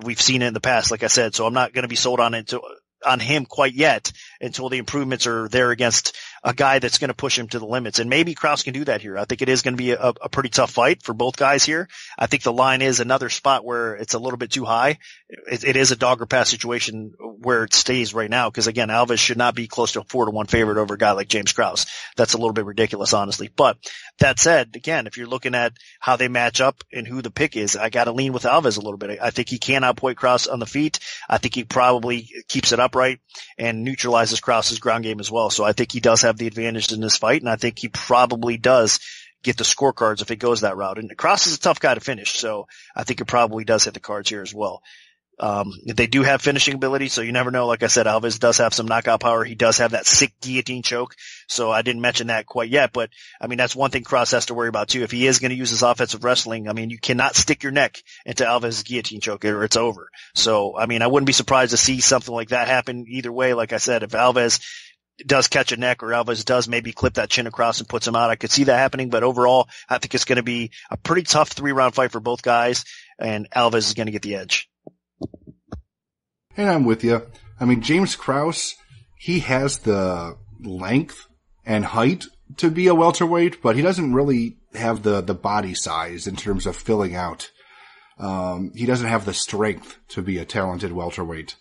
We've seen it in the past, like I said, so I'm not going to be sold on him quite yet until the improvements are there against a guy that's going to push him to the limits. And maybe Krause can do that here. I think it is going to be a pretty tough fight for both guys here. I think the line is another spot where it's a little bit too high. It is a dog or pass situation where it stays right now. Cause again, Alves should not be close to a 4-1 favorite over a guy like James Krause. That's a little bit ridiculous, honestly. But that said, again, if you're looking at how they match up and who the pick is, I got to lean with Alves a little bit. I think he can outpoint Krause on the feet. I think he probably keeps it upright and neutralizes Krause's ground game as well. So I think he does have the advantage in this fight, and I think he probably does get the scorecards if it goes that route. And Krause is a tough guy to finish, so I think it probably does hit the cards here as well. They do have finishing ability, so you never know. Like I said, Alves does have some knockout power. He does have that sick guillotine choke, so I didn't mention that quite yet. But, I mean, that's one thing Krause has to worry about, too. If he is going to use his offensive wrestling, I mean, you cannot stick your neck into Alves' guillotine choke or it's over. So, I mean, I wouldn't be surprised to see something like that happen either way. Like I said, if Alves does catch a neck or Alves does maybe clip that chin across and puts him out, I could see that happening. But overall, I think it's going to be a pretty tough 3-round fight for both guys, and Alves is going to get the edge. And I'm with you. I mean, James Krause, he has the length and height to be a welterweight, but he doesn't really have the body size in terms of filling out. He doesn't have the strength to be a talented welterweight.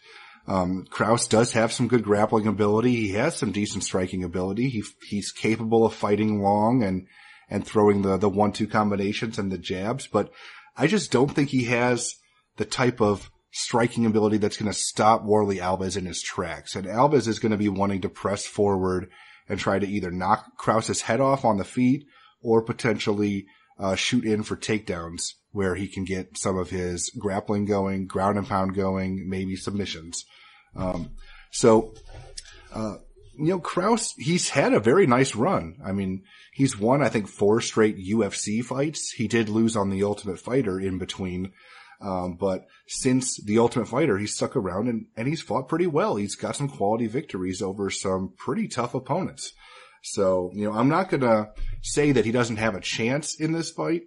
Krause does have some good grappling ability. He has some decent striking ability. He's capable of fighting long and throwing the 1-2 combinations and the jabs, but I just don't think he has the type of striking ability that's going to stop Warlley Alves in his tracks. And Alves is going to be wanting to press forward and try to either knock Krause's head off on the feet or potentially shoot in for takedowns where he can get some of his grappling going, ground and pound going, maybe submissions. Krause, he's had a very nice run. I mean, he's won, I think, 4 straight UFC fights. He did lose on The Ultimate Fighter in between. But since The Ultimate Fighter, he's stuck around and he's fought pretty well. He's got some quality victories over some pretty tough opponents. So, I'm not going to say that he doesn't have a chance in this fight,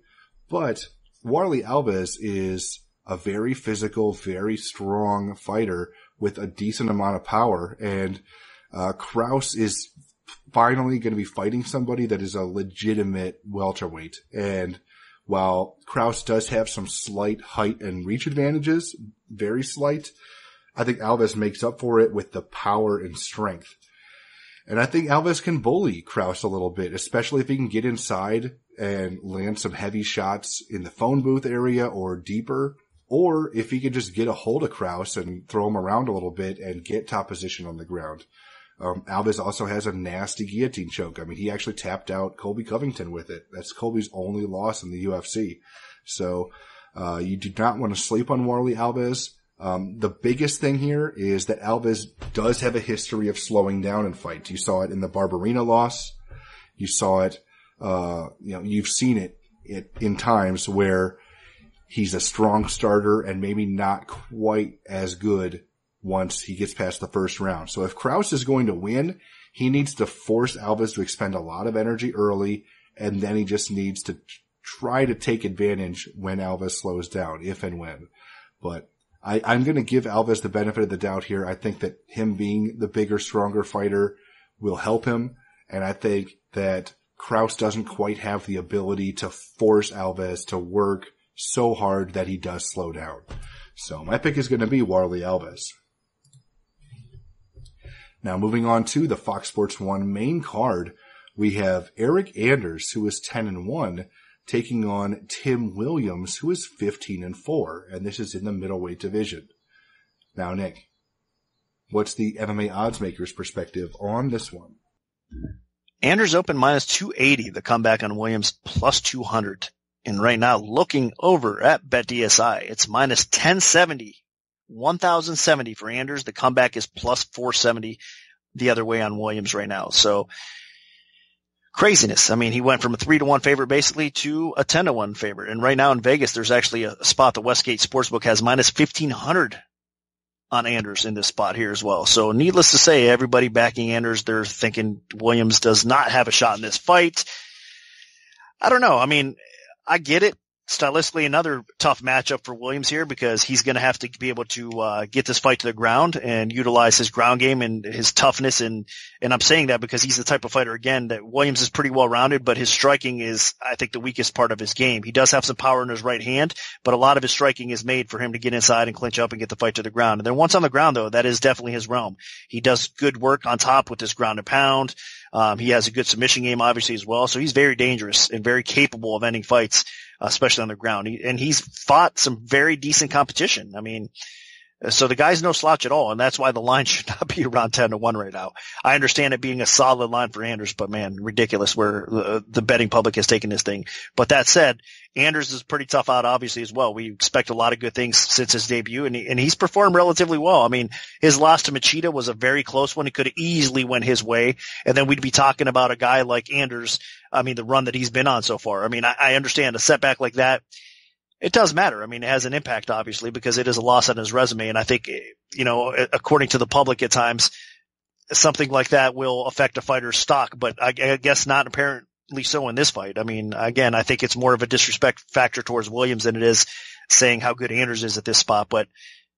but Warlley Alves is a very physical, very strong fighter with a decent amount of power. And, Krause is finally going to be fighting somebody that is a legitimate welterweight. And while Krause does have some slight height and reach advantages, very slight, I think Alves makes up for it with the power and strength. And I think Alves can bully Krause a little bit, especially if he can get inside and land some heavy shots in the phone booth area or deeper, or if he could just get a hold of Krause and throw him around a little bit and get top position on the ground. Alves also has a nasty guillotine choke. I mean, he actually tapped out Colby Covington with it. That's Colby's only loss in the UFC. So, you do not want to sleep on Warlley Alves. The biggest thing here is that Alves does have a history of slowing down in fights. You saw it in the Barberena loss. You saw it, you've seen it in times where he's a strong starter and maybe not quite as good once he gets past the first round. So if Krause is going to win, he needs to force Alves to expend a lot of energy early, and then he just needs to try to take advantage when Alves slows down, if and when. But I'm going to give Alves the benefit of the doubt here. I think that him being the bigger, stronger fighter will help him, and I think that Krause doesn't quite have the ability to force Alves to work so hard that he does slow down. So my pick is going to be Warlley Alves. Now moving on to the Fox Sports 1 main card, we have Eric Anders, who is 10-1, taking on Tim Williams, who is 15-4, and this is in the middleweight division. Now, Nick, what's the MMA odds makers' perspective on this one? Anders open minus 280, the comeback on Williams plus 200. And right now, looking over at BetDSI, it's minus 1070. 1,070 for Anders. The comeback is plus 470 the other way on Williams right now. So craziness. I mean, he went from a 3-1 favorite basically to a 10-1 favorite. And right now in Vegas, there's actually a spot the Westgate Sportsbook has minus 1,500 on Anders in this spot here as well. So needless to say, everybody backing Anders, they're thinking Williams does not have a shot in this fight. I don't know. I mean, I get it. Stylistically, another tough matchup for Williams here because he's going to have to be able to get this fight to the ground and utilize his ground game and his toughness. And I'm saying that because he's the type of fighter, again, that Williams is pretty well rounded, but his striking is, I think, the weakest part of his game. He does have some power in his right hand, but a lot of his striking is made for him to get inside and clinch up and get the fight to the ground. And then once on the ground, though, that is definitely his realm. He does good work on top with his ground and pound. He has a good submission game, obviously, as well. So he's very dangerous and very capable of ending fights, especially on the ground. And he's fought some very decent competition. I mean, so the guy's no slouch at all, and that's why the line should not be around 10-1 right now. I understand it being a solid line for Anders, but man, ridiculous where the betting public has taken this thing. But that said, Anders is pretty tough out, obviously, as well. We expect a lot of good things since his debut, and he's performed relatively well. I mean, his loss to Machida was a very close one. It could have easily went his way, and then we'd be talking about a guy like Anders. I mean, the run that he's been on so far. I mean, I understand a setback like that. It does matter. I mean, it has an impact, obviously, because it is a loss on his resume. And I think, you know, according to the public at times, something like that will affect a fighter's stock, but I guess not apparently so in this fight. I mean, again, I think it's more of a disrespect factor towards Williams than it is saying how good Anders is at this spot. But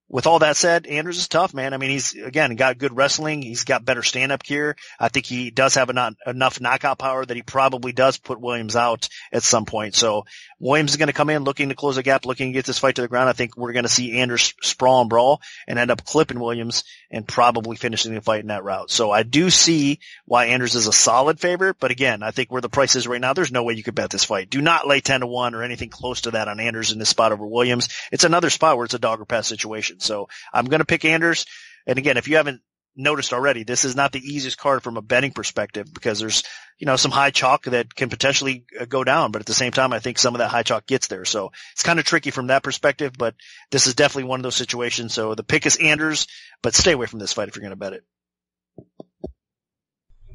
with all that said, Anders is tough, man. I mean, he's, again, got good wrestling. He's got better stand-up gear. I think he does have enough knockout power that he probably does put Williams out at some point. So Williams is going to come in looking to close the gap, looking to get this fight to the ground. I think we're going to see Anders sprawl and brawl and end up clipping Williams and probably finishing the fight in that route. So I do see why Anders is a solid favorite. But again, I think where the price is right now, there's no way you could bet this fight. Do not lay 10-1 or anything close to that on Anders in this spot over Williams. It's another spot where it's a dog or pass situation. So I'm going to pick Anders. And again, if you haven't noticed already, this is not the easiest card from a betting perspective because there's, you know, some high chalk that can potentially go down. But at the same time, I think some of that high chalk gets there. So it's kind of tricky from that perspective, but this is definitely one of those situations. So the pick is Anders, but stay away from this fight if you're going to bet it.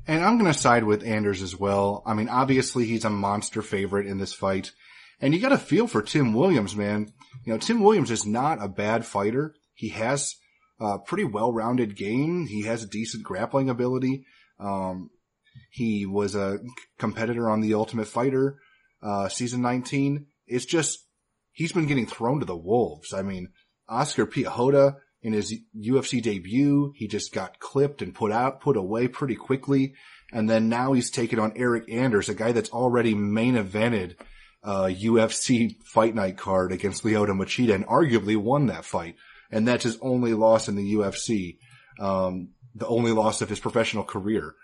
And I'm going to side with Anders as well. I mean, obviously he's a monster favorite in this fight. And you got to feel for Tim Williams, man. You know, Tim Williams is not a bad fighter. He has a pretty well-rounded game. He has a decent grappling ability. He was a competitor on The Ultimate Fighter, season 19. It's just, he's been getting thrown to the wolves. I mean, Oscar Piechota in his UFC debut, he just got clipped and put away pretty quickly. And then now he's taken on Eric Anders, a guy that's already main evented UFC Fight Night card against Lyoto Machida and arguably won that fight. And that's his only loss in the UFC, the only loss of his professional career.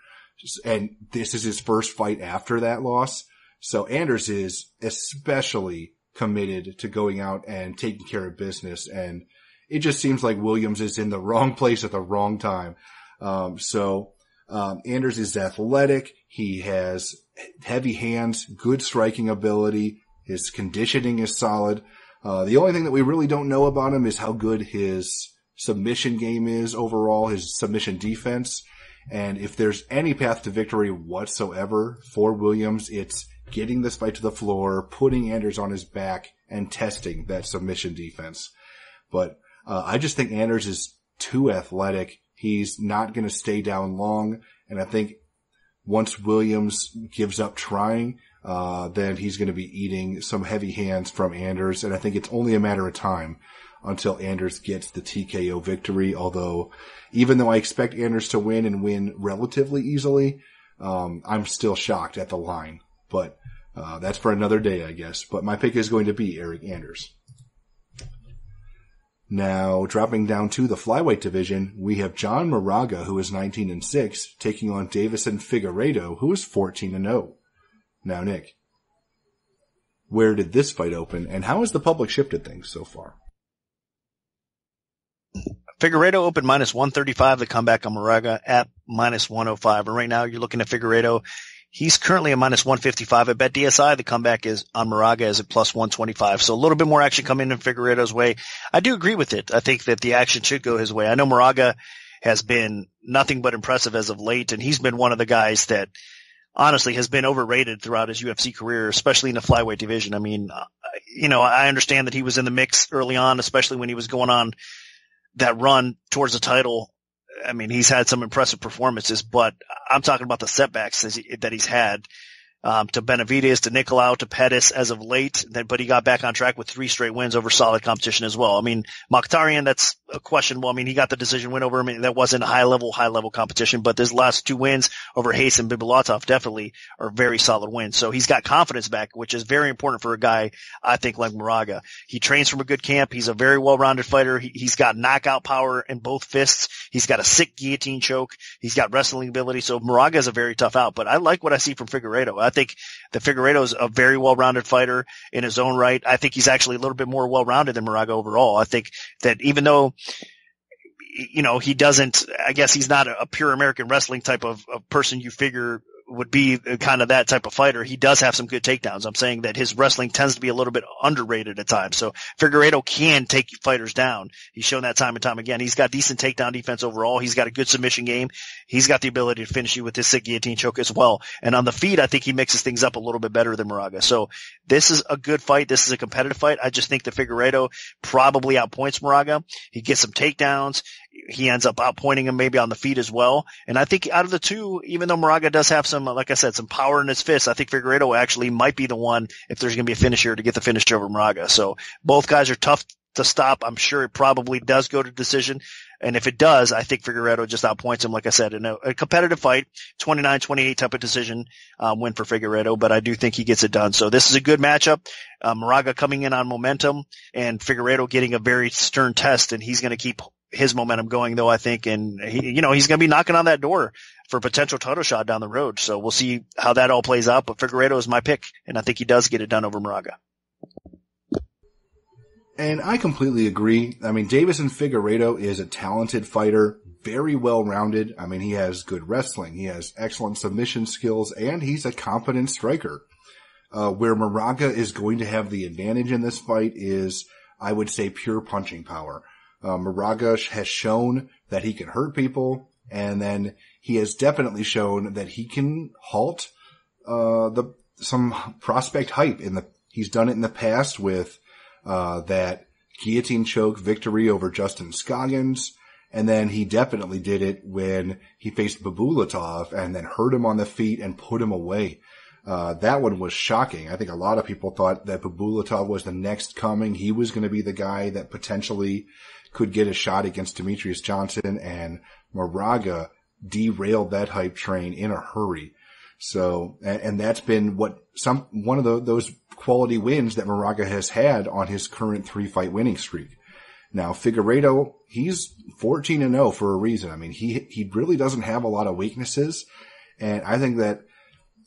And this is his first fight after that loss. So Anders is especially committed to going out and taking care of business. And it just seems like Williams is in the wrong place at the wrong time. Anders is athletic. He has heavy hands, good striking ability. His conditioning is solid. The only thing that we really don't know about him is how good his submission game is overall, his submission defense. And if there's any path to victory whatsoever for Williams, it's getting this fight to the floor, putting Anders on his back, and testing that submission defense. But I just think Anders is too athletic. He's not going to stay down long. And I think once Williams gives up trying, then he's going to be eating some heavy hands from Anders. And I think it's only a matter of time until Anders gets the TKO victory. Although, even though I expect Anders to win and win relatively easily, I'm still shocked at the line. But that's for another day, I guess. But my pick is going to be Eric Anders. Now, dropping down to the flyweight division, we have John Moraga, who is 19-6, taking on Davison Figueiredo, who is 14-0. Now, Nick, where did this fight open, and how has the public shifted things so far? Figueiredo opened -135. The comeback on Moraga at -105. And right now, you're looking at Figueiredo. He's currently a -155 at BetDSI. The comeback is on Moraga as a +125. So a little bit more action coming in Figueiredo's way. I do agree with it. I think that the action should go his way. I know Moraga has been nothing but impressive as of late, and he's been one of the guys that honestly has been overrated throughout his UFC career, especially in the flyweight division. I mean, I understand that he was in the mix early on, especially when he was going on that run towards the title. I mean, he's had some impressive performances, but I'm talking about the setbacks that he's had, to Benavidez, to Nicolau, to Perez as of late, but he got back on track with 3 straight wins over solid competition as well. I mean, Mokhtarian, that's questionable. I mean, he got the decision win over him, and that wasn't a high level competition, but his last 2 wins over Hayes and Bibulatov definitely are very solid wins. So he's got confidence back, which is very important for a guy, I think, like Moraga. He trains from a good camp. He's a very well-rounded fighter. He's got knockout power in both fists. He's got a sick guillotine choke. He's got wrestling ability. So Moraga is a very tough out, but I like what I see from Figueiredo. I think that Figueiredo is a very well-rounded fighter in his own right. I think he's actually a little bit more well-rounded than Moraga overall. I think that even though, he doesn't, I guess he's not a pure American wrestling type of person you figure would be kind of that type of fighter, he does have some good takedowns. I'm saying that his wrestling tends to be a little bit underrated at times. So Figueiredo can take fighters down. He's shown that time and time again. He's got decent takedown defense overall. He's got a good submission game. He's got the ability to finish you with his sick guillotine choke as well. And on the feet, I think he mixes things up a little bit better than Moraga. So this is a good fight. This is a competitive fight. I just think that Figueiredo probably outpoints Moraga. He gets some takedowns. He ends up outpointing him maybe on the feet as well. And I think out of the two, even though Moraga does have some, like I said, some power in his fists, I think Figueiredo actually might be the one, if there's going to be a finisher, to get the finish over Moraga. So both guys are tough to stop. I'm sure it probably does go to decision. And if it does, I think Figueiredo just outpoints him, like I said, in a competitive fight, 29-28 type of decision win for Figueiredo, but I do think he gets it done. So this is a good matchup. Moraga coming in on momentum and Figueiredo getting a very stern test, and he's going to keep his momentum going, though, I think. And he's going to be knocking on that door for a potential title shot down the road. So we'll see how that all plays out. But Figueiredo is my pick, and I think he does get it done over Moraga. And I completely agree. I mean, Davison Figueiredo is a talented fighter, very well-rounded. I mean, he has good wrestling. He has excellent submission skills, and he's a competent striker. Where Moraga is going to have the advantage in this fight is, I would say, pure punching power. Moraga has shown that he can hurt people, and then he has definitely shown that he can halt some prospect hype. He's done it in the past with that guillotine choke victory over Justin Scoggins, and then he definitely did it when he faced Bibulatov and then hurt him on the feet and put him away. That one was shocking. I think a lot of people thought that Bibulatov was the next coming. He was going to be the guy that potentially could get a shot against Demetrius Johnson, and Moraga derailed that hype train in a hurry. So, and that's been one of those quality wins that Moraga has had on his current 3-fight winning streak. Now, Figueiredo, he's 14-0 for a reason. I mean, he really doesn't have a lot of weaknesses, and I think that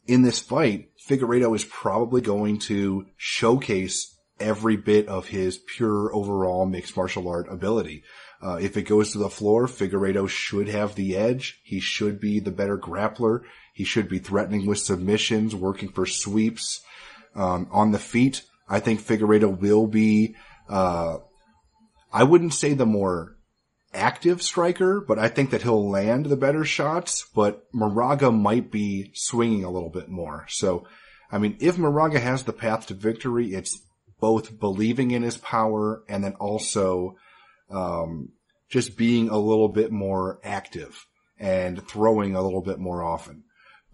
in this fight, Figueiredo is probably going to showcase every bit of his pure overall mixed martial art ability. If it goes to the floor, Figueiredo should have the edge. He should be the better grappler. He should be threatening with submissions, working for sweeps. On the feet, I think Figueiredo will be, I wouldn't say the more active striker, but I think that he'll land the better shots, but Moraga might be swinging a little bit more. So, I mean, if Moraga has the path to victory, it's both believing in his power and then also just being a little bit more active and throwing a little bit more often.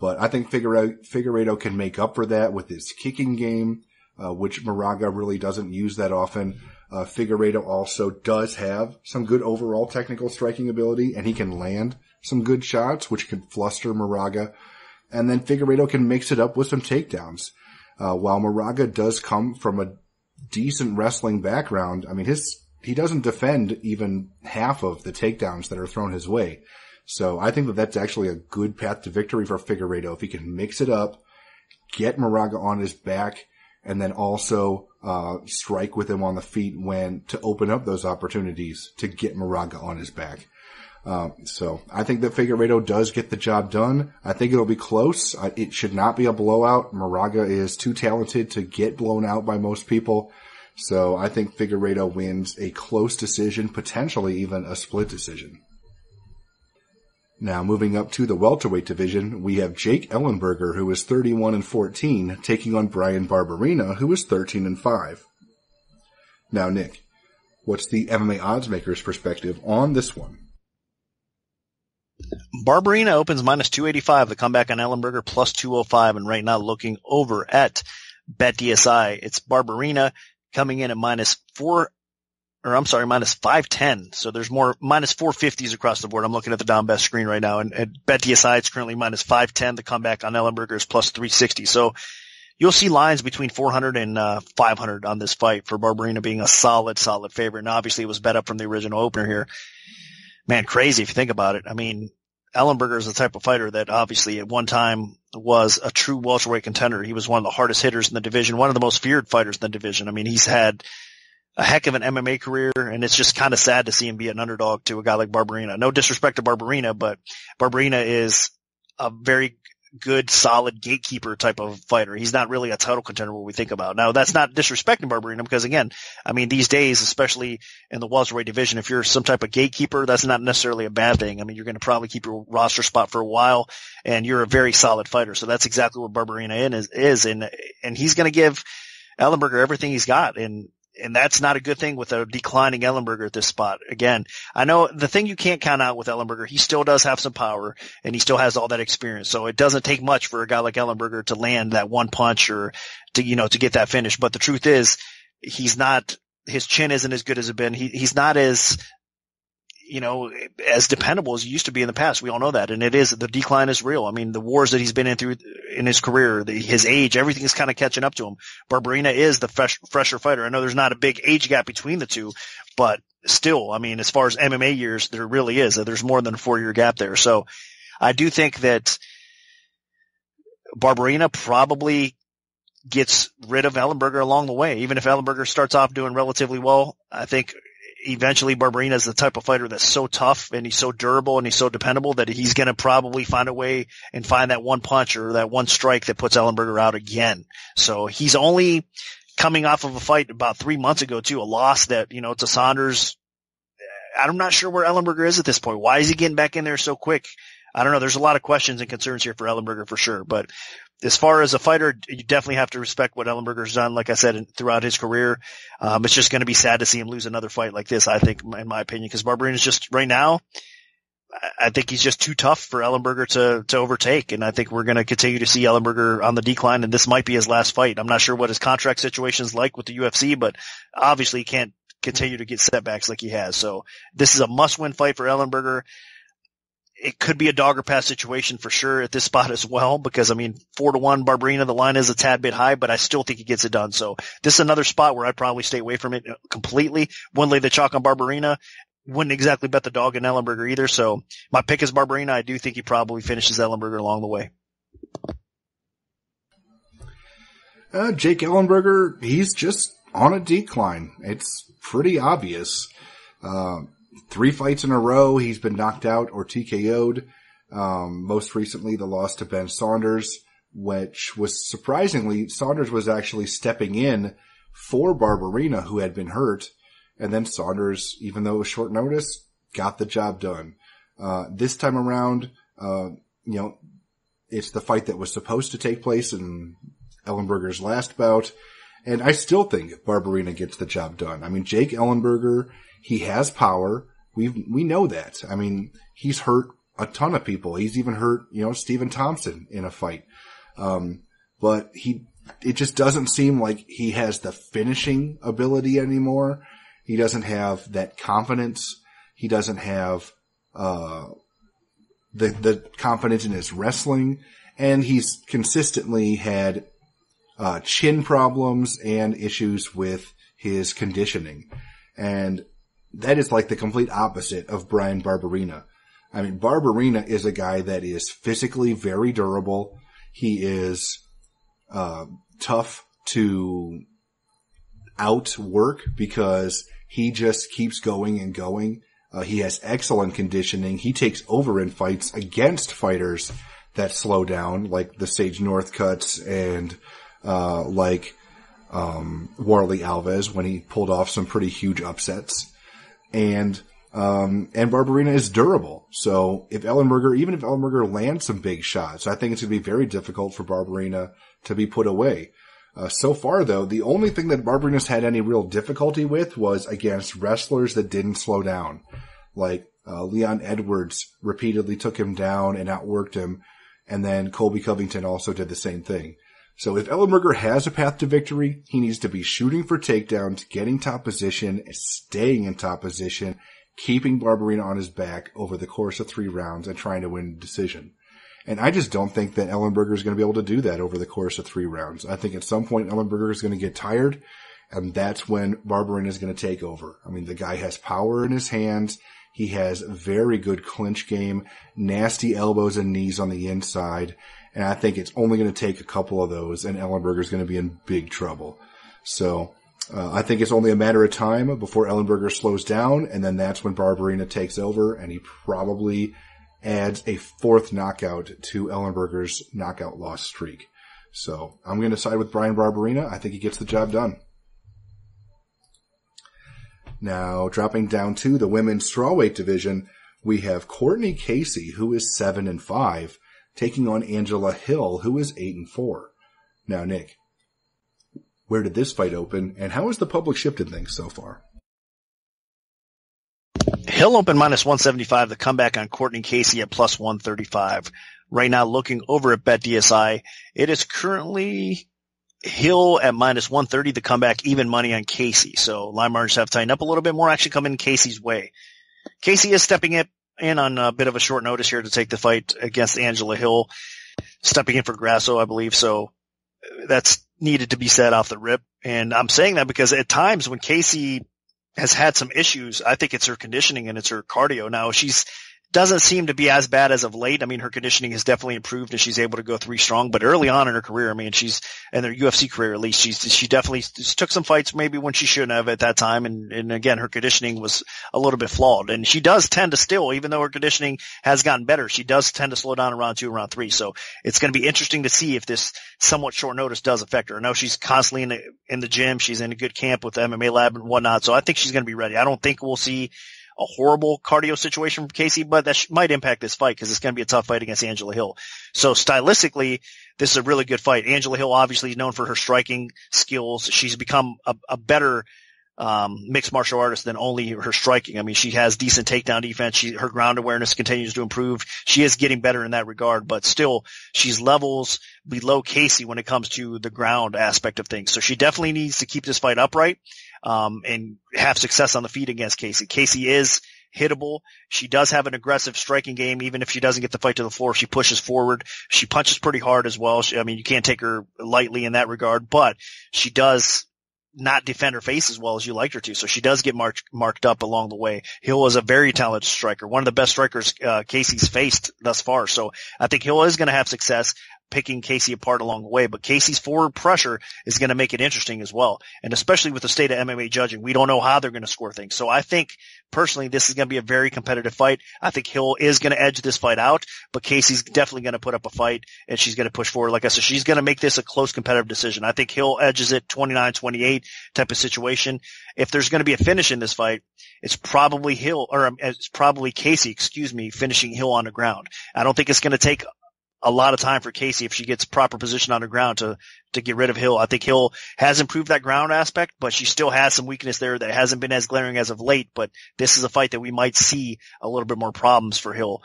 But I think Figueiredo can make up for that with his kicking game, which Moraga really doesn't use that often. Figueiredo also does have some good overall technical striking ability, and he can land some good shots, which can fluster Moraga. And then Figueiredo can mix it up with some takedowns. While Moraga does come from a decent wrestling background, I mean, he doesn't defend even half of the takedowns that are thrown his way. So I think that that's actually a good path to victory for Figueiredo if he can mix it up, get Moraga on his back, and then also strike with him on the feet to open up those opportunities to get Moraga on his back. So I think that Figueiredo does get the job done. I think it'll be close. It should not be a blowout. Moraga is too talented to get blown out by most people. So I think Figueiredo wins a close decision, potentially even a split decision. Now moving up to the welterweight division, we have Jake Ellenberger, who is 31-14, taking on Brian Barberena, who is 13-5. Now Nick, what's the MMA oddsmaker's perspective on this one? Barberena opens minus 285. The comeback on Ellenberger plus 205. And right now looking over at BetDSI, it's Barberena coming in at minus 510. So there's more minus 450s across the board. I'm looking at the Don Best screen right now, and at BetDSI it's currently minus 510. The comeback on Ellenberger is plus 360. So you'll see lines between 400 and 500 on this fight for Barberena being a solid favorite. And obviously it was bet up from the original opener here. Man, crazy if you think about it. I mean, Ellenberger is the type of fighter that obviously at one time was a true welterweight contender. He was one of the hardest hitters in the division, one of the most feared fighters in the division. I mean, he's had a heck of an MMA career, and it's just kind of sad to see him be an underdog to a guy like Barberena. No disrespect to Barberena, but Barberena is a very good, solid gatekeeper type of fighter. He's not really a title contender what we think about. Now, that's not disrespecting Barberena because, again, I mean, these days, especially in the welterweight division, if you're some type of gatekeeper, that's not necessarily a bad thing. I mean, you're going to probably keep your roster spot for a while, and you're a very solid fighter. So that's exactly what Barberena is. And he's going to give Ellenberger everything he's got. And that's not a good thing with a declining Ellenberger at this spot. Again, I know the thing you can't count out with Ellenberger, he still does have some power and he still has all that experience. So it doesn't take much for a guy like Ellenberger to land that one punch or to get that finish. But the truth is, his chin isn't as good as it's been. He's not as dependable as he used to be in the past. We all know that. And the decline is real. I mean, the wars that he's been through in his career, his age, everything is kind of catching up to him. Barberena is the fresher fighter. I know there's not a big age gap between the two, but still, I mean, as far as MMA years, there really is. There's more than a 4-year gap there. So I do think that Barberena probably gets rid of Ellenberger along the way. Even if Ellenberger starts off doing relatively well, I think eventually Barberena is the type of fighter that's so tough and he's so durable and he's so dependable that he's going to probably find a way and find that one punch or that one strike that puts Ellenberger out again. So he's only coming off of a fight about 3 months ago too, a loss that, to Saunders. I'm not sure where Ellenberger is at this point. Why is he getting back in there so quick? I don't know. There's a lot of questions and concerns here for Ellenberger for sure. But as far as a fighter, you definitely have to respect what Ellenberger's done, like I said, throughout his career. It's just going to be sad to see him lose another fight like this, I think, in my opinion, because Barberena's just right now, I think he's just too tough for Ellenberger to overtake. And I think we're going to continue to see Ellenberger on the decline, and this might be his last fight. I'm not sure what his contract situation is like with the UFC, but obviously he can't continue to get setbacks like he has. So this is a must-win fight for Ellenberger. It could be a dog or pass situation for sure at this spot as well, because 4-1 Barberena, the line is a tad bit high, but I still think he gets it done. So this is another spot where I'd probably stay away from it completely. Wouldn't lay the chalk on Barberena. Wouldn't exactly bet the dog in Ellenberger either. So my pick is Barberena. I do think he probably finishes Ellenberger along the way. Jake Ellenberger, he's just on a decline. It's pretty obvious. 3 fights in a row, he's been knocked out or TKO'd. Most recently, the loss to Ben Saunders, which was surprisingly, Saunders was actually stepping in for Barberena, who had been hurt. And then Saunders, even though it was short notice, got the job done. This time around, it's the fight that was supposed to take place in Ellenberger's last bout. And I still think Barberena gets the job done. I mean, Jake Ellenberger, he has power. We know that. I mean, he's hurt a ton of people. He's even hurt, Stephen Thompson in a fight. But it just doesn't seem like he has the finishing ability anymore. He doesn't have that confidence. He doesn't have, the confidence in his wrestling. And he's consistently had, chin problems and issues with his conditioning. And that is like the complete opposite of Bryan Barberena. I mean, Barberena is a guy that is physically very durable. He is tough to outwork because he just keeps going and going. He has excellent conditioning. He takes over in fights against fighters that slow down, like the Sage Northcutts and Warlley Alves when he pulled off some pretty huge upsets. And Barberena is durable. So even if Ellenberger lands some big shots, I think it's going to be very difficult for Barberena to be put away. So far though, the only thing that Barberena's had any real difficulty with was against wrestlers that didn't slow down. Like, Leon Edwards repeatedly took him down and outworked him. And then Colby Covington also did the same thing. So if Ellenberger has a path to victory, he needs to be shooting for takedowns, getting top position, staying in top position, keeping Barberena on his back over the course of 3 rounds and trying to win a decision. And I just don't think that Ellenberger is going to be able to do that over the course of 3 rounds. I think at some point Ellenberger is going to get tired, and that's when Barberena is going to take over. I mean, the guy has power in his hands. He has very good clinch game, nasty elbows and knees on the inside. And I think it's only going to take a couple of those, and Ellenberger is going to be in big trouble. So I think it's only a matter of time before Ellenberger slows down, and then that's when Barberena takes over, and he probably adds a 4th knockout to Ellenberger's knockout loss streak. So I'm going to side with Bryan Barberena. I think he gets the job done. Now, dropping down to the women's strawweight division, we have Courtney Casey, who is 7-5, taking on Angela Hill, who is 8-4. Now, Nick, where did this fight open, and how has the public shifted things so far? Hill opened -175. The comeback on Courtney Casey at +135. Right now, looking over at BetDSI, it is currently Hill at -130. The comeback, even money on Casey. So line margins have tightened up a little bit. More action coming Casey's way. Casey is stepping in on a bit of a short notice here to take the fight against Angela Hill, stepping in for Grasso, I believe. So that's needed to be said off the rip. And I'm saying that because at times when Casey has had some issues, I think it's her conditioning and it's her cardio. Now doesn't seem to be as bad as of late. I mean, her conditioning has definitely improved and she's able to go 3 strong, but early on in her career, I mean, in her UFC career at least, she definitely took some fights maybe when she shouldn't have at that time. And again, her conditioning was a little bit flawed, and she does tend to still, even though her conditioning has gotten better, she does tend to slow down in round 2 and round 3. So it's going to be interesting to see if this somewhat short notice does affect her. I know she's constantly in the gym. She's in a good camp with the MMA lab and whatnot. So I think she's going to be ready. I don't think we'll see a horrible cardio situation from Casey, but that might impact this fight because it's going to be a tough fight against Angela Hill. So stylistically, this is a really good fight. Angela Hill obviously is known for her striking skills. She's become a better mixed martial artist than only her striking. I mean, she has decent takedown defense. Her ground awareness continues to improve. She is getting better in that regard, but still she's levels below Casey when it comes to the ground aspect of things. So she definitely needs to keep this fight upright, and have success on the feet against Casey. Casey is hittable. She does have an aggressive striking game. Even if she doesn't get the fight to the floor, she pushes forward. She punches pretty hard as well. You can't take her lightly in that regard, but she does not defend her face as well as you liked her to. So she does get marked up along the way. Hill is a very talented striker, one of the best strikers Casey's faced thus far. So I think Hill is going to have success picking Casey apart along the way, but Casey's forward pressure is going to make it interesting as well. And especially with the state of MMA judging, we don't know how they're going to score things. So I think personally, this is going to be a very competitive fight. I think Hill is going to edge this fight out, but Casey's definitely going to put up a fight and she's going to push forward. Like I said, she's going to make this a close competitive decision. I think Hill edges it 29-28 type of situation. If there's going to be a finish in this fight, it's probably Casey, finishing Hill on the ground. I don't think it's going to take a lot of time for Gaethje if she gets proper position on the ground to get rid of Hill. I think Hill has improved that ground aspect, but she still has some weakness there that hasn't been as glaring as of late. But this is a fight that we might see a little bit more problems for Hill.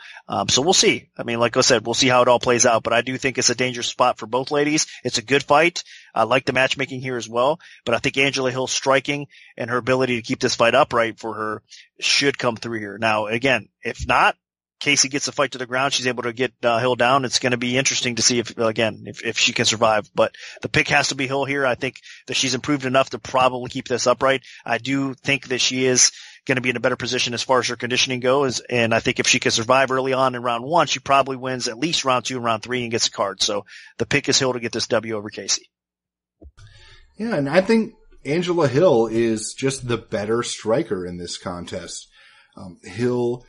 So we'll see. I mean, like I said, we'll see how it all plays out, but I do think it's a dangerous spot for both ladies. It's a good fight. I like the matchmaking here as well, but I think Angela Hill's striking and her ability to keep this fight upright for her should come through here. Now, again, if not, Gaethje gets the fight to the ground. She's able to get Hill down. It's going to be interesting to see if she can survive. But the pick has to be Hill here. I think that she's improved enough to probably keep this upright. I do think that she is going to be in a better position as far as her conditioning goes. And I think if she can survive early on in round 1, she probably wins at least round 2 and round 3 and gets a card. So the pick is Hill to get this W over Gaethje. Yeah, and I think Angela Hill is just the better striker in this contest. Hill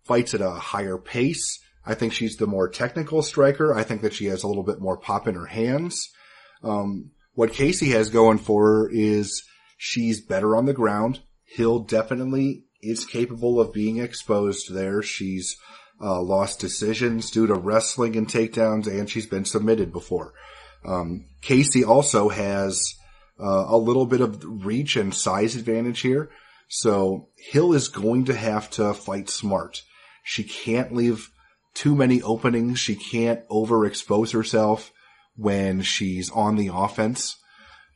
fights at a higher pace. I think she's the more technical striker. I think that she has a little bit more pop in her hands. What Gaethje has going for her is she's better on the ground. Hill definitely is capable of being exposed there. She's lost decisions due to wrestling and takedowns, and she's been submitted before. Gaethje also has a little bit of reach and size advantage here. So Hill is going to have to fight smart. She can't leave too many openings. She can't overexpose herself when she's on the offense.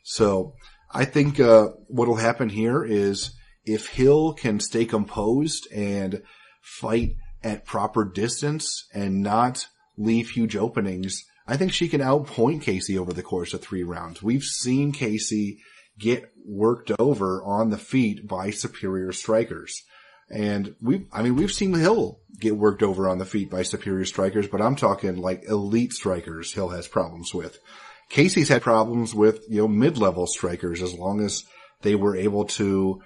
So I think what'll happen here is if Hill can stay composed and fight at proper distance and not leave huge openings, I think she can outpoint Gaethje over the course of 3 rounds. We've seen Gaethje get worked over on the feet by superior strikers. And we've seen Hill get worked over on the feet by superior strikers, but I'm talking like elite strikers Hill has problems with. Gaethje's had problems with, mid-level strikers as long as they were able to,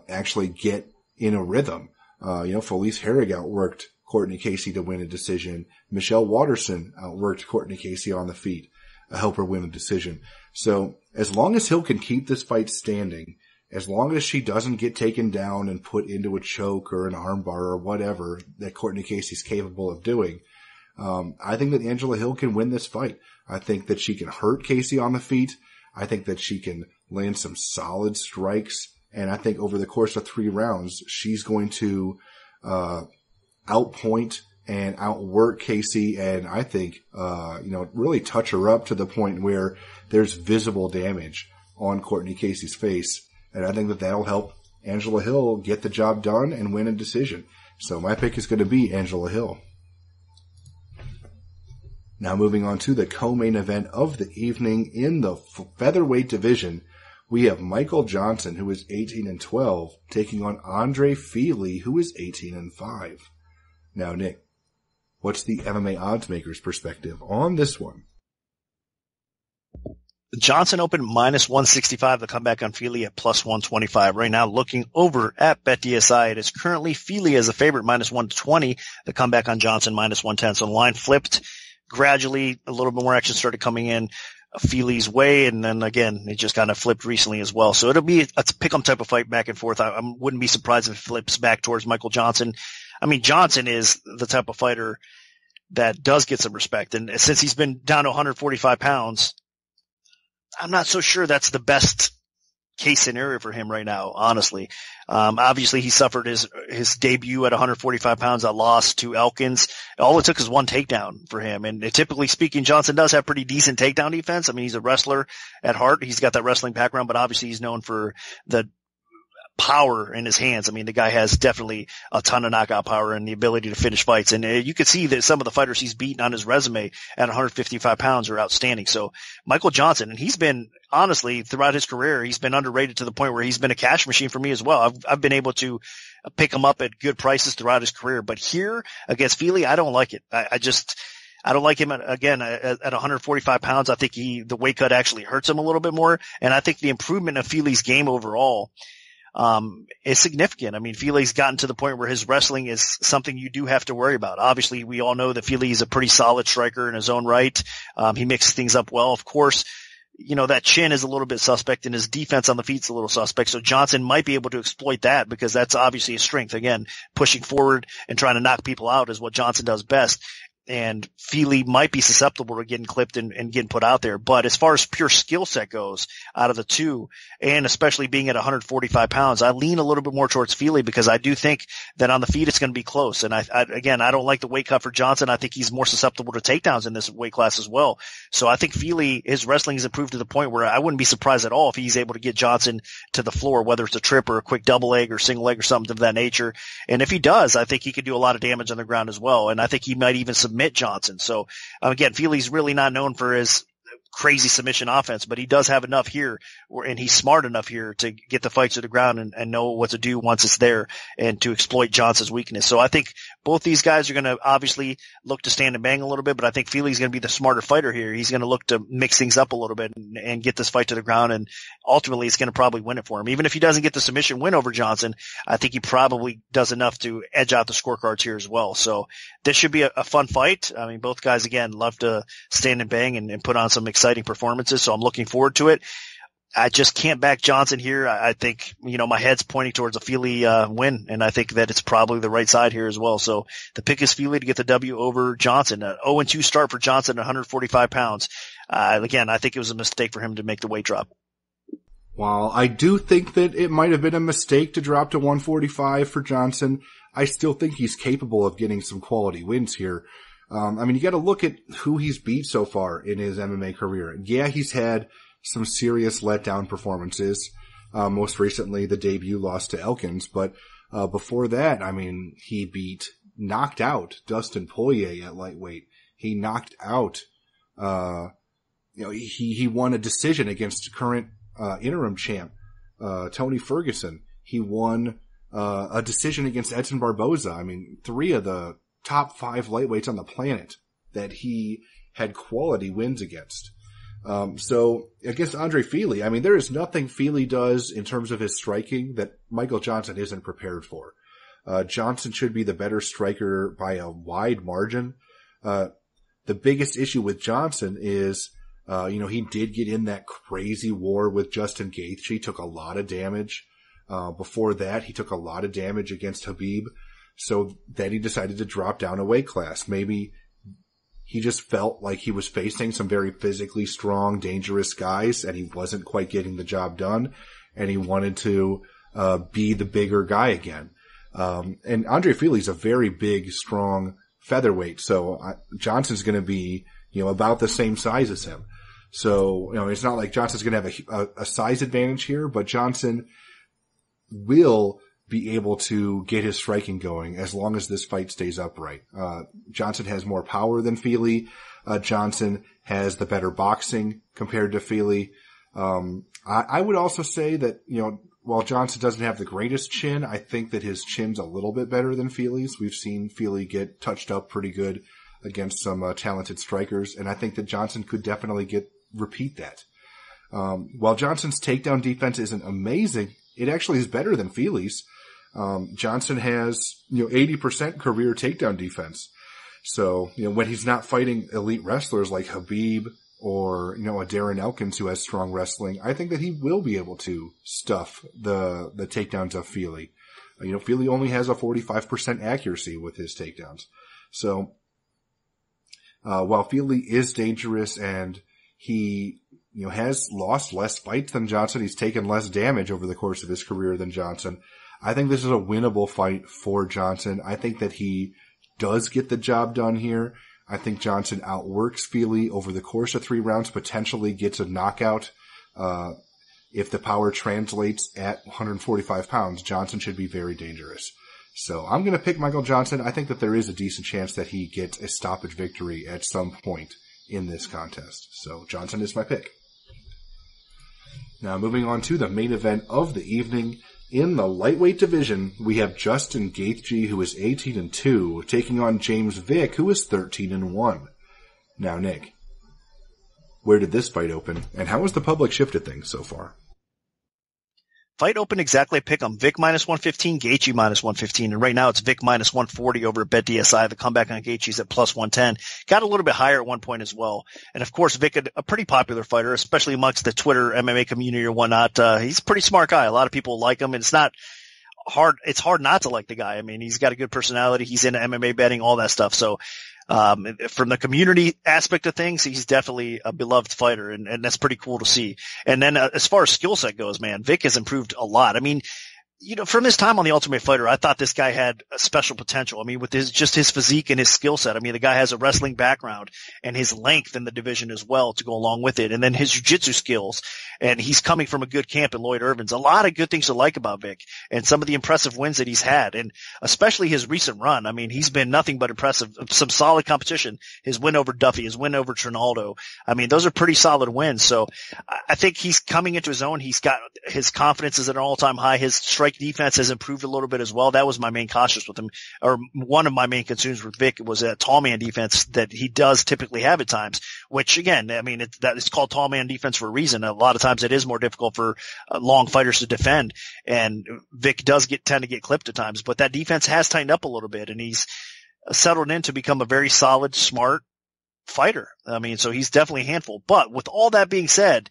actually get in a rhythm. Felice Herrig outworked Courtney Gaethje to win a decision. Michelle Waterson outworked Courtney Gaethje on the feet, help her win a decision. So as long as Hill can keep this fight standing, as long as she doesn't get taken down and put into a choke or an armbar or whatever that Courtney Casey's capable of doing, I think that Angela Hill can win this fight. I think that she can hurt Gaethje on the feet. I think that she can land some solid strikes. And I think over the course of 3 rounds, she's going to outpoint and outwork Gaethje, and I think really touch her up to the point where there's visible damage on Courtney Gaethje's face. And I think that that'll help Angela Hill get the job done and win a decision. So my pick is going to be Angela Hill. Now moving on to the co-main event of the evening in the featherweight division, we have Michael Johnson, who is 18-12, taking on Andre Fili, who is 18-5. Now, Nick, what's the MMA oddsmaker's perspective on this one? Johnson opened -165 to come back on Fili at +125. Right now, looking over at BetDSI, it is currently Fili as a favorite -120 to come back on Johnson -110. So the line flipped gradually. A little bit more action started coming in Fili's way, and then again, it just kind of flipped recently as well. So it'll be a pick-em type of fight back and forth. I wouldn't be surprised if it flips back towards Michael Johnson. I mean, Johnson is the type of fighter that does get some respect, and since he's been down to 145 pounds, I'm not so sure that's the best case scenario for him right now, honestly. Obviously he suffered his debut at 145 pounds, a loss to Elkins. All it took is one takedown for him. And typically speaking, Johnson does have pretty decent takedown defense. I mean, he's a wrestler at heart. He's got that wrestling background, but obviously he's known for the power in his hands. I mean, the guy has definitely a ton of knockout power and the ability to finish fights. And you can see that some of the fighters he's beaten on his resume at 155 pounds are outstanding. So Michael Johnson, and he's been, honestly, throughout his career, he's been underrated to the point where he's been a cash machine for me as well. I've been able to pick him up at good prices throughout his career. But here against Fili, I don't like it. I don't like him again at 145 pounds. I think the weight cut actually hurts him a little bit more. And I think the improvement of Fili's game overall is significant. I mean, Fili's gotten to the point where his wrestling is something you do have to worry about. Obviously, we all know that Fili is a pretty solid striker in his own right. He mixes things up well. Of course, that chin is a little bit suspect and his defense on the feet is a little suspect. So Johnson might be able to exploit that because that's obviously his strength. Again, pushing forward and trying to knock people out is what Johnson does best. And Feely might be susceptible to getting clipped and getting put out there. But as far as pure skill set goes, out of the two, and especially being at 145 pounds, I lean a little bit more towards Feely because I do think that on the feet it's going to be close. And I don't like the weight cut for Johnson. I think he's more susceptible to takedowns in this weight class as well. So I think Feely, his wrestling has improved to the point where I wouldn't be surprised at all if he's able to get Johnson to the floor, whether it's a trip or a quick double leg or single leg or something of that nature. And if he does, I think he could do a lot of damage on the ground as well. And I think he might even submit Johnson. So again, Feely's really not known for his crazy submission offense, but he does have enough here, and he's smart enough here to get the fight to the ground and know what to do once it's there and to exploit Johnson's weakness. So I think both these guys are going to obviously look to stand and bang a little bit, but I think Feely's going to be the smarter fighter here. He's going to look to mix things up a little bit and get this fight to the ground, and ultimately it's going to probably win it for him. Even if he doesn't get the submission win over Johnson, I think he probably does enough to edge out the scorecards here as well. So this should be a fun fight. I mean, both guys, again, love to stand and bang and put on some exciting performances, so I'm looking forward to it. I just can't back Johnson here. I think, my head's pointing towards a Feely win, and I think that it's probably the right side here as well. So the pick is Feely to get the W over Johnson. An 0-2 start for Johnson at 145 pounds. Again, I think it was a mistake for him to make the weight drop. While I do think that it might have been a mistake to drop to 145 for Johnson, I still think he's capable of getting some quality wins here. You got to look at who he's beat so far in his MMA career. Yeah, he's had some serious letdown performances. Most recently, the debut loss to Elkins, but before that, he knocked out Dustin Poirier at lightweight. He knocked out, he won a decision against current interim champ Tony Ferguson. He won a decision against Edson Barboza. 3 of the top 5 lightweights on the planet that he had quality wins against. So against Andre Feely, there is nothing Feely does in terms of his striking that Michael Johnson isn't prepared for. Johnson should be the better striker by a wide margin. The biggest issue with Johnson is, he did get in that crazy war with Justin Gaethje, took a lot of damage. Before that, he took a lot of damage against Khabib. So then he decided to drop down a weight class. Maybe he just felt like he was facing some very physically strong, dangerous guys, and he wasn't quite getting the job done, and he wanted to be the bigger guy again. And Andre Feely's a very big, strong featherweight, so Johnson's going to be, about the same size as him. So, it's not like Johnson's going to have a size advantage here, but Johnson will be able to get his striking going as long as this fight stays upright. Johnson has more power than Feely. Johnson has the better boxing compared to Feely. I would also say that, while Johnson doesn't have the greatest chin, I think that his chin's a little bit better than Feely's. We've seen Feely get touched up pretty good against some talented strikers, and I think that Johnson could definitely repeat that. While Johnson's takedown defense isn't amazing, it actually is better than Feely's. Johnson has, 80% career takedown defense. So, when he's not fighting elite wrestlers like Khabib or, a Darren Elkins who has strong wrestling, I think that he will be able to stuff the takedowns of Feely. Feely only has a 45% accuracy with his takedowns. So, while Feely is dangerous and he, has lost less fights than Johnson, he's taken less damage over the course of his career than Johnson. I think this is a winnable fight for Johnson. I think that he does get the job done here. I think Johnson outworks Feely over the course of 3 rounds, potentially gets a knockout. If the power translates at 145 pounds, Johnson should be very dangerous. So I'm going to pick Michael Johnson. I think that there is a decent chance that he gets a stoppage victory at some point in this contest. So Johnson is my pick. Now moving on to the main event of the evening. In the lightweight division, we have Justin Gaethje, who is 18-2, taking on James Vick, who is 13-1. Now, Nick, where did this fight open, and how has the public shifted things so far? Fight opened exactly a pick on Vick -115, Gaethje -115, and right now it's Vick -140 over at BetDSI. The comeback on Gaethje's at +110. Got a little bit higher at one point as well. And of course, Vick, a pretty popular fighter, especially amongst the Twitter MMA community or whatnot. He's a pretty smart guy. A lot of people like him, and it's hard not to like the guy. He's got a good personality. He's into MMA betting, all that stuff. So, From the community aspect of things, he's definitely a beloved fighter, and that's pretty cool to see. And then as far as skill set goes, man, Vick has improved a lot. I mean, from his time on The Ultimate Fighter, I thought this guy had a special potential. I mean, with his physique and his skill set. I mean, the guy has a wrestling background and his length in the division as well to go along with it. And then his jiu-jitsu skills. And he's coming from a good camp in Lloyd Irvin's. A lot of good things to like about Vick and some of the impressive wins that he's had. And especially his recent run. I mean, he's been nothing but impressive. Some solid competition. His win over Duffy, his win over Trinaldo. I mean, those are pretty solid wins. So I think he's coming into his own. He's got his confidence is at an all-time high. His strike defense has improved a little bit as well. That was my main cautious with him, or one of my main concerns with Vick was that tall man defense that he does typically have at times, which again, I mean, it's called tall man defense for a reason. A lot of times it is more difficult for long fighters to defend, and Vick does tend to get clipped at times, but that defense has tightened up a little bit, and he's settled in to become a very solid, smart fighter. I mean, so he's definitely a handful. But with all that being said,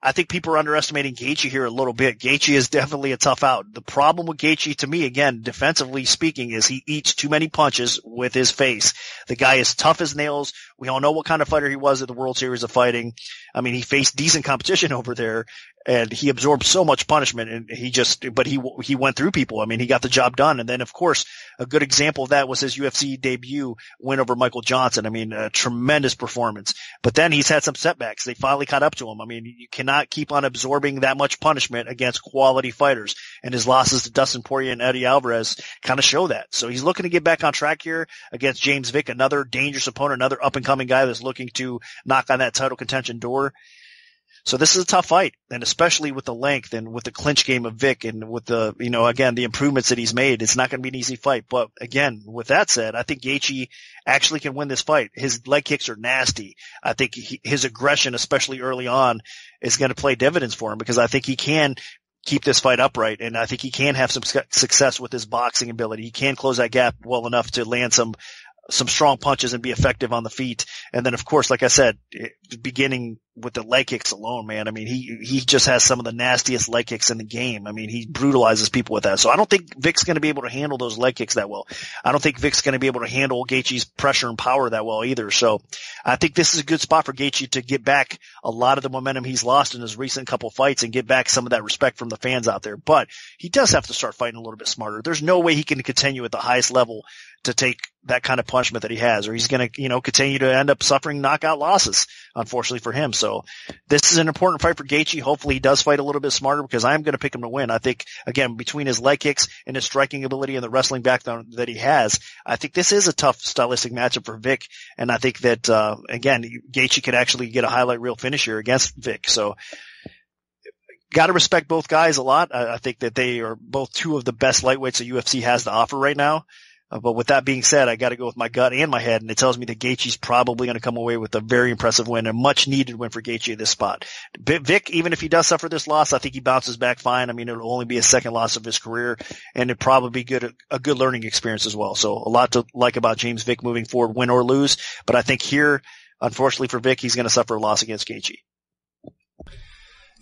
I think people are underestimating Gaethje here a little bit. Gaethje is definitely a tough out. The problem with Gaethje, to me, again, defensively speaking, is he eats too many punches with his face. The guy is tough as nails. We all know what kind of fighter he was at the World Series of Fighting. I mean, he faced decent competition over there, and he absorbed so much punishment, and he went through people. I mean, he got the job done. And then, of course, a good example of that was his UFC debut win over Michael Johnson. I mean, a tremendous performance. But then he's had some setbacks. They finally caught up to him. I mean, you cannot keep on absorbing that much punishment against quality fighters. And his losses to Dustin Poirier and Eddie Alvarez kind of show that. So he's looking to get back on track here against James Vick, another dangerous opponent, another up-and-coming guy that's looking to knock on that title contention door. So this is a tough fight, and especially with the length and with the clinch game of Vick and with the, again, the improvements that he's made, it's not going to be an easy fight. But again, with that said, I think Gaethje actually can win this fight. His leg kicks are nasty. I think his aggression, especially early on, is going to play dividends for him, because I think he can keep this fight upright, and I think he can have some success with his boxing ability. He can close that gap well enough to land some strong punches and be effective on the feet. And then, of course, like I said, beginning with the leg kicks alone, man, I mean, he just has some of the nastiest leg kicks in the game. I mean, he brutalizes people with that. So I don't think Vick's going to be able to handle those leg kicks that well. I don't think Vick's going to be able to handle Gaethje's pressure and power that well either. So I think this is a good spot for Gaethje to get back a lot of the momentum he's lost in his recent couple fights and get back some of that respect from the fans out there. But he does have to start fighting a little bit smarter. There's no way he can continue at the highest level to take that kind of punishment that he has, or he's going to, continue to end up suffering knockout losses, unfortunately for him. So this is an important fight for Gaethje. Hopefully he does fight a little bit smarter, because I am going to pick him to win. I think, again, between his leg kicks and his striking ability and the wrestling background that he has, I think this is a tough stylistic matchup for Vick. And I think that, again, Gaethje could actually get a highlight reel finish here against Vick. So got to respect both guys a lot. I think that they are both two of the best lightweights the UFC has to offer right now. But with that being said, I got to go with my gut and my head, and it tells me that Gaethje's probably going to come away with a very impressive win, a much-needed win for Gaethje at this spot. Vick, even if he does suffer this loss, I think he bounces back fine. I mean, it'll only be his second loss of his career, and it'd probably be a good learning experience as well. So a lot to like about James Vick moving forward, win or lose. But I think here, unfortunately for Vick, he's going to suffer a loss against Gaethje.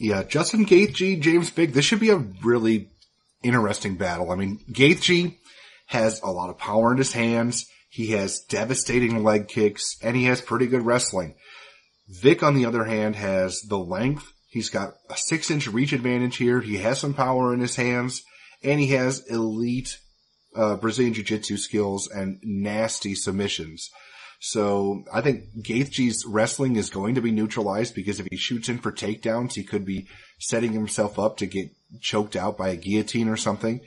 Yeah, Justin Gaethje, James Vick, this should be a really interesting battle. I mean, Gaethje has a lot of power in his hands. He has devastating leg kicks, and he has pretty good wrestling. Vick, on the other hand, has the length. He's got a 6-inch reach advantage here. He has some power in his hands, and he has elite Brazilian Jiu-Jitsu skills and nasty submissions. So I think Gaethje's wrestling is going to be neutralized, because if he shoots in for takedowns, he could be setting himself up to get choked out by a guillotine or something.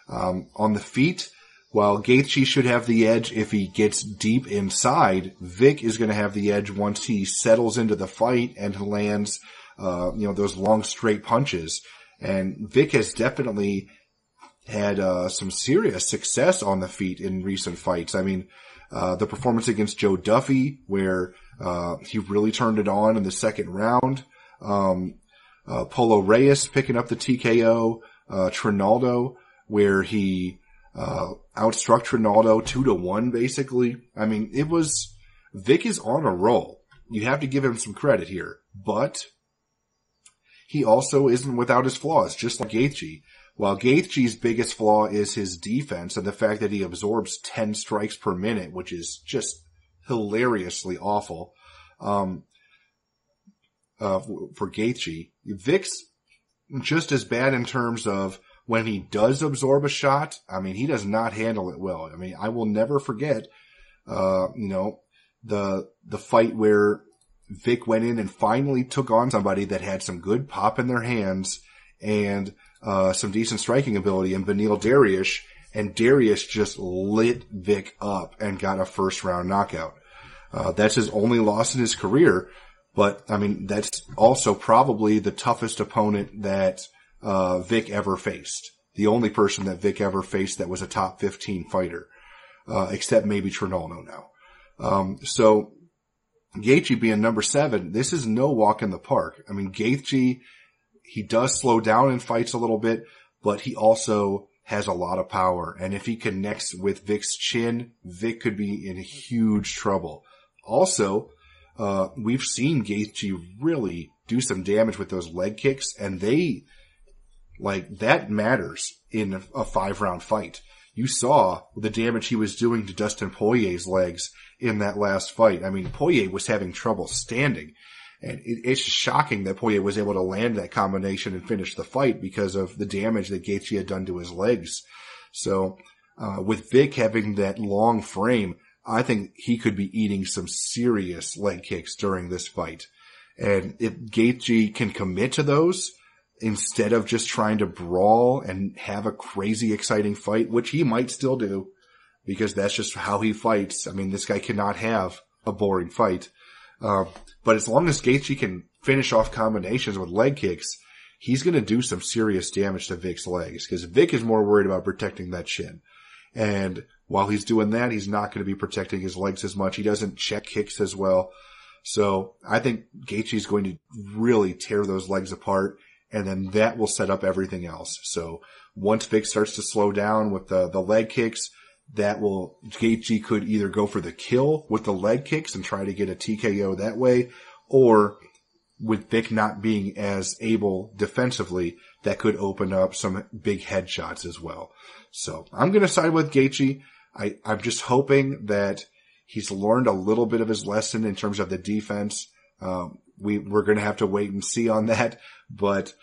On the feet, while Gaethje should have the edge if he gets deep inside, Vick is going to have the edge once he settles into the fight and lands, those long straight punches. And Vick has definitely had some serious success on the feet in recent fights. I mean, the performance against Joe Duffy, where he really turned it on in the second round. Polo Reyes picking up the TKO. Trinaldo, where he outstruck Trinaldo 2-1, basically. I mean, Vick is on a roll. You have to give him some credit here. But he also isn't without his flaws, just like Gaethje. While Gaethje's biggest flaw is his defense and the fact that he absorbs 10 strikes per minute, which is just hilariously awful, for Gaethje. Vick's just as bad in terms of when he does absorb a shot. I mean, he does not handle it well. I mean, I will never forget, the fight where Vick went in and finally took on somebody that had some good pop in their hands and some decent striking ability in Beneil Dariush, and Dariush just lit Vick up and got a first-round knockout. That's his only loss in his career, but, I mean, that's also probably the toughest opponent that Vick ever faced. The only person that Vick ever faced that was a top 15 fighter, except maybe Trinaldo now. So Gaethje being number 7, this is no walk in the park. I mean, Gaethje, he does slow down in fights a little bit, but he also has a lot of power. And if he connects with Vick's chin, Vick could be in huge trouble. Also, we've seen Gaethje really do some damage with those leg kicks, and that matters in a 5-round fight. You saw the damage he was doing to Dustin Poirier's legs in that last fight. I mean, Poirier was having trouble standing, and it's shocking that Poirier was able to land that combination and finish the fight because of the damage that Gaethje had done to his legs. So, with Vick having that long frame, I think he could be eating some serious leg kicks during this fight. And if Gaethje can commit to those, instead of just trying to brawl and have a crazy exciting fight, which he might still do, because that's just how he fights. I mean, this guy cannot have a boring fight. But as long as Gaethje can finish off combinations with leg kicks, he's going to do some serious damage to Vick's legs, because Vick is more worried about protecting that chin. And while he's doing that, he's not going to be protecting his legs as much. He doesn't check kicks as well. So I think Gaethje is going to really tear those legs apart, and then that will set up everything else. So once Vick starts to slow down with the leg kicks, Gaethje could either go for the kill with the leg kicks and try to get a TKO that way, or with Vick not being as able defensively, that could open up some big headshots as well. So I'm going to side with Gaethje. I'm just hoping that he's learned a little bit of his lesson in terms of the defense. We're going to have to wait and see on that, but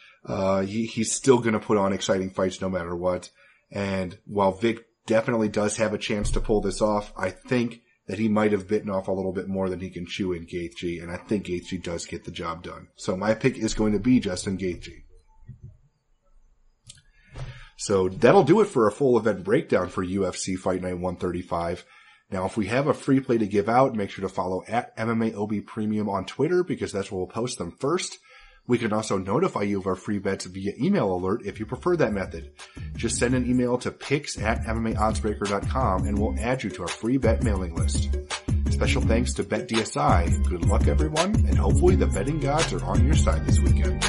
he's still going to put on exciting fights no matter what. And while Vick definitely does have a chance to pull this off, I think that he might have bitten off a little bit more than he can chew in Gaethje, and I think Gaethje does get the job done. So my pick is going to be Justin Gaethje. So that'll do it for a full event breakdown for UFC Fight Night 135. Now, if we have a free play to give out, make sure to follow at MMAOB Premium on Twitter, because that's where we'll post them first. We can also notify you of our free bets via email alert if you prefer that method. Just send an email to picks@MMAOddsBreaker.com and we'll add you to our free bet mailing list. Special thanks to BetDSI. Good luck, everyone, and hopefully the betting gods are on your side this weekend.